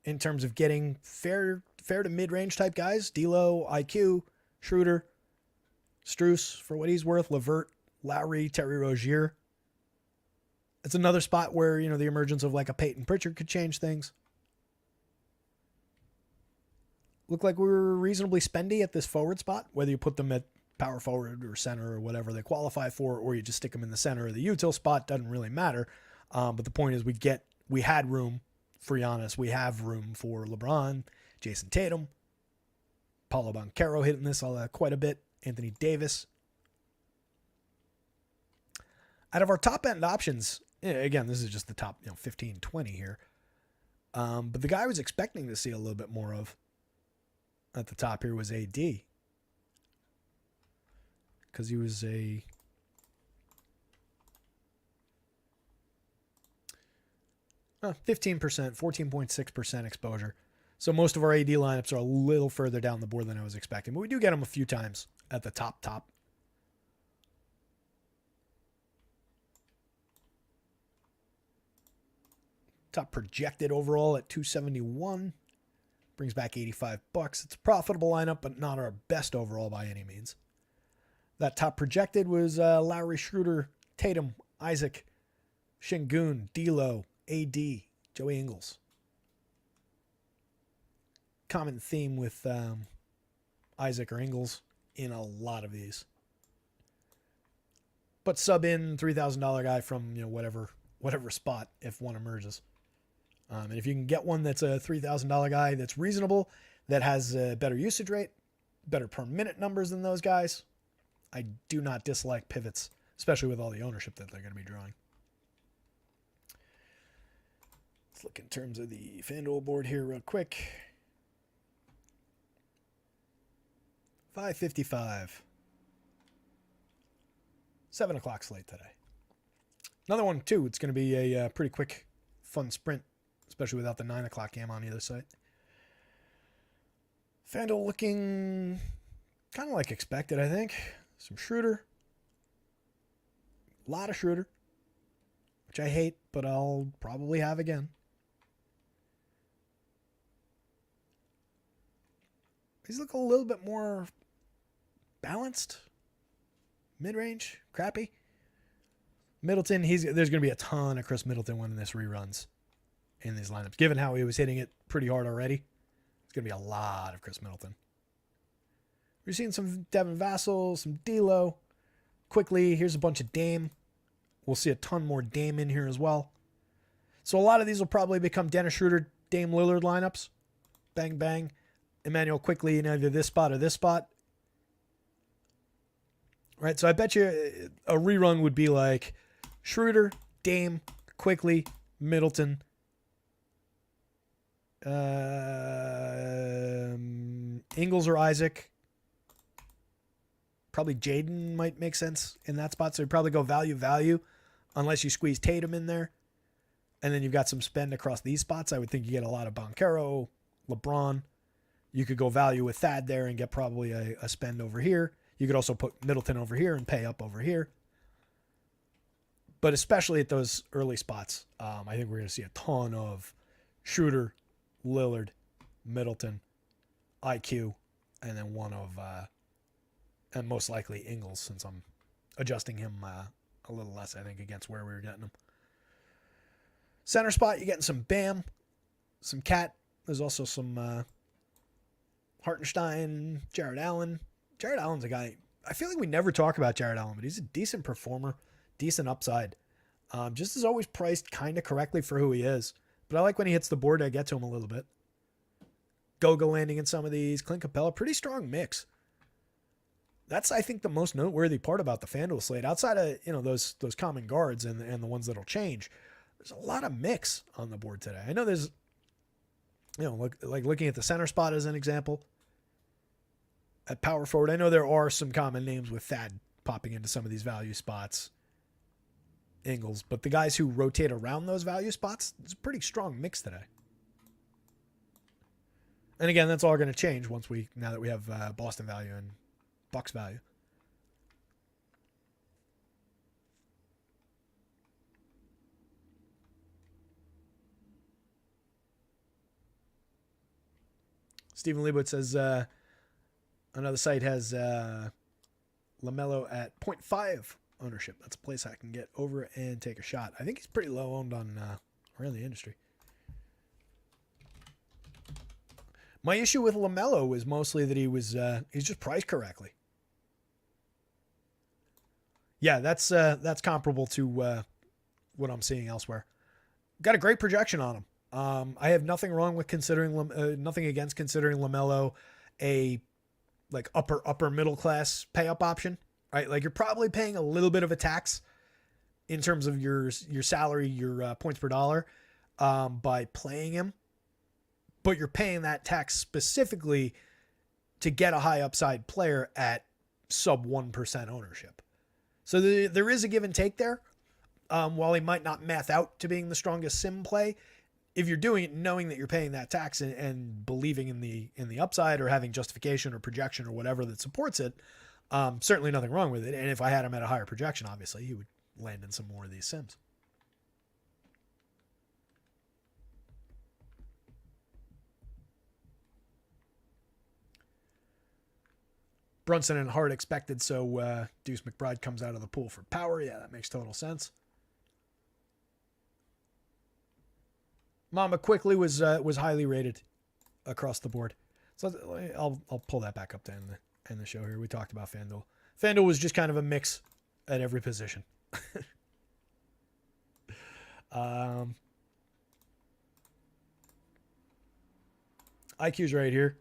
[SPEAKER 1] in terms of getting fair to mid-range type guys. D'Lo, IQ, Schroeder, Strus for what he's worth, LeVert, Lowry, Terry Rozier. It's another spot where, the emergence of like a Peyton Pritchard could change things. Look like we were reasonably spendy at this forward spot, whether you put them at power forward or center or whatever they qualify for, or you just stick them in the center of the util spot, doesn't really matter. But the point is we had room for Giannis. We have room for LeBron, Jason Tatum, Paulo Banchero hitting this quite a bit, Anthony Davis. Out of our top end options, again, this is just the top 15, 20 here. But the guy I was expecting to see a little bit more of at the top here was AD. Because he was 15%, 14.6% exposure. So most of our AD lineups are a little further down the board than I was expecting, but we do get them a few times at the top. Top projected overall at 271. Brings back $85. It's a profitable lineup, but not our best overall by any means. That top projected was Lowry, Schroeder, Tatum, Isaac, Şengün, D'Lo, AD, Joey Ingles. Common theme with Isaac or Ingles in a lot of these. But sub in $3,000 guy from whatever spot if one emerges. And if you can get one that's a $3,000 guy that's reasonable, that has a better usage rate, better per minute numbers than those guys, I do not dislike pivots, especially with all the ownership that they're going to be drawing. Let's look in terms of the FanDuel board here real quick. 5:55. 7 o'clock slate today. Another one, too. It's going to be a pretty quick, fun sprint, especially without the 9 o'clock game on either side. FanDuel looking kind of like expected, I think. Some Schroeder. A lot of Schroeder, which I hate, but I'll probably have again. These look a little bit more balanced. Mid-range, crappy. Middleton, there's going to be a ton of Chris Middleton when this reruns in these lineups. Given how he was hitting it pretty hard already, it's going to be a lot of Chris Middleton. We're seeing some Devin Vassell, some D'Lo. Quickly, here's a bunch of Dame. We'll see a ton more Dame in here as well. So a lot of these will probably become Dennis Schroeder, Dame Lillard lineups. Bang, bang. Emmanuel Quickly in either this spot or this spot. Right, so I bet you a rerun would be like Schroeder, Dame, Quickly, Middleton, Ingles or Isaac. Probably Jaden might make sense in that spot. So you'd probably go value, unless you squeeze Tatum in there. And then you've got some spend across these spots. I would think you get a lot of Banchero, LeBron. You could go value with Thad there and get probably a spend over here. You could also put Middleton over here and pay up over here. But especially at those early spots, I think we're going to see a ton of Schroeder, Lillard, Middleton, IQ, and then one of, and most likely Ingles, since I'm adjusting him a little less, I think, against where we were getting him. Center spot, you're getting some Bam, some Cat. There's also some Hartenstein, Jared Allen. Jared Allen's a guy, I feel like we never talk about Jared Allen, but he's a decent performer, decent upside. Just is always priced kind of correctly for who he is. But I like when he hits the board, I get to him a little bit. Goga landing in some of these. Clint Capella, pretty strong mix. That's, I think, the most noteworthy part about the FanDuel slate. Outside of, those common guards and the ones that'll change, there's a lot of mix on the board today. I know there's, like looking at the center spot as an example. At power forward, I know there are some common names with Thad popping into some of these value spots. Ingles, but the guys who rotate around those value spots, it's a pretty strong mix today. And again, that's all going to change now that we have Boston value and Bucks value. Stephen Leibowitz says another site has LaMelo at 0.5 ownership. That's a place I can get over and take a shot. I think he's pretty low owned on around the industry. My issue with LaMelo was mostly that he's just priced correctly. Yeah, that's comparable to what I'm seeing elsewhere. Got a great projection on him. I have nothing wrong with nothing against considering LaMelo a upper middle class pay up option, right? Like you're probably paying a little bit of a tax in terms of your salary, your points per dollar by playing him, but you're paying that tax specifically to get a high upside player at sub 1% ownership. So there is a give and take there. while he might not math out to being the strongest sim play, if you're doing it knowing that you're paying that tax and believing in the upside or having justification or projection or whatever that supports it, certainly nothing wrong with it. And if I had him at a higher projection, obviously he would land in some more of these sims. Brunson and Hart expected, so Deuce McBride comes out of the pool for power. Yeah, that makes total sense. Mama quickly was highly rated across the board. So I'll pull that back up to end the show here. We talked about FanDuel. FanDuel was just kind of a mix at every position. IQ's right here.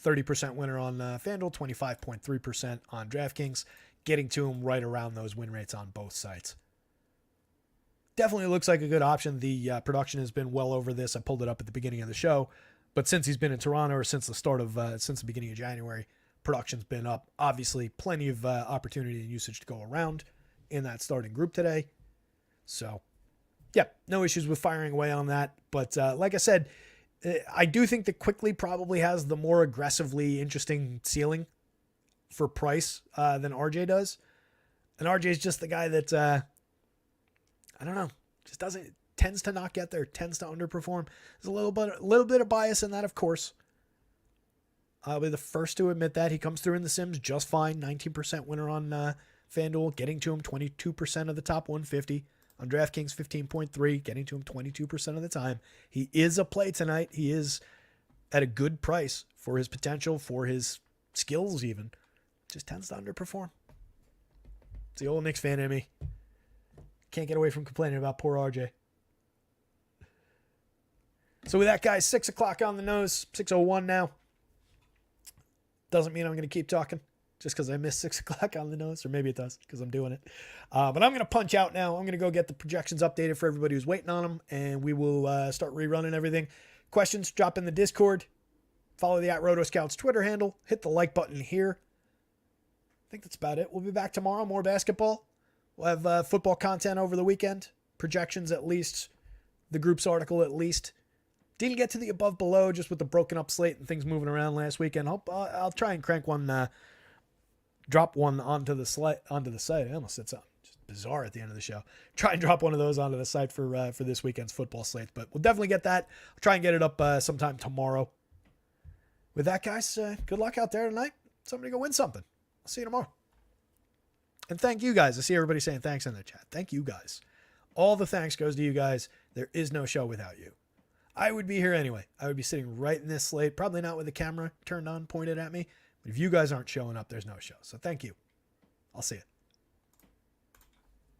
[SPEAKER 1] 30% winner on FanDuel, 25.3% on DraftKings, getting to him right around those win rates on both sites. Definitely looks like a good option. The production has been well over this. I pulled it up at the beginning of the show, but since he's been in Toronto or since the beginning of January, production's been up. Obviously, plenty of opportunity and usage to go around in that starting group today. So, yeah, no issues with firing away on that. But like I said, I do think that Quickly probably has the more aggressively interesting ceiling for price than RJ does. And RJ is just the guy that, I don't know, just tends to not get there, tends to underperform. There's a little bit of bias in that, of course. I'll be the first to admit that. He comes through in the Sims just fine. 19% winner on FanDuel, getting to him 22% of the top 150. On DraftKings, 15.3, getting to him 22% of the time. He is a play tonight. He is at a good price for his potential, for his skills even. Just tends to underperform. It's the old Knicks fan in me. Can't get away from complaining about poor RJ. So with that, guys, 6 o'clock on the nose, 6:01 now. Doesn't mean I'm going to keep talking just because I missed 6 o'clock on the nose, or maybe it does because I'm doing it. But I'm going to punch out now. I'm going to go get the projections updated for everybody who's waiting on them, and we will start rerunning everything. Questions, drop in the Discord. Follow the @rotoscouts Twitter handle. Hit the like button here. I think that's about it. We'll be back tomorrow. More basketball. We'll have football content over the weekend. Projections at least. The groups article at least. Didn't get to the above below just with the broken up slate and things moving around last weekend. I'll try and crank one, drop one onto the site. I almost said something just bizarre at the end of the show. Try and drop one of those onto the site for this weekend's football slate. But we'll definitely get that. I'll try and get it up sometime tomorrow. With that, guys, good luck out there tonight. Somebody go win something. I'll see you tomorrow. And thank you guys. I see everybody saying thanks in the chat. Thank you guys. All the thanks goes to you guys. There is no show without you. I would be here anyway. I would be sitting right in this slate, probably not with the camera turned on, pointed at me. But if you guys aren't showing up, there's no show. So thank you. I'll see you.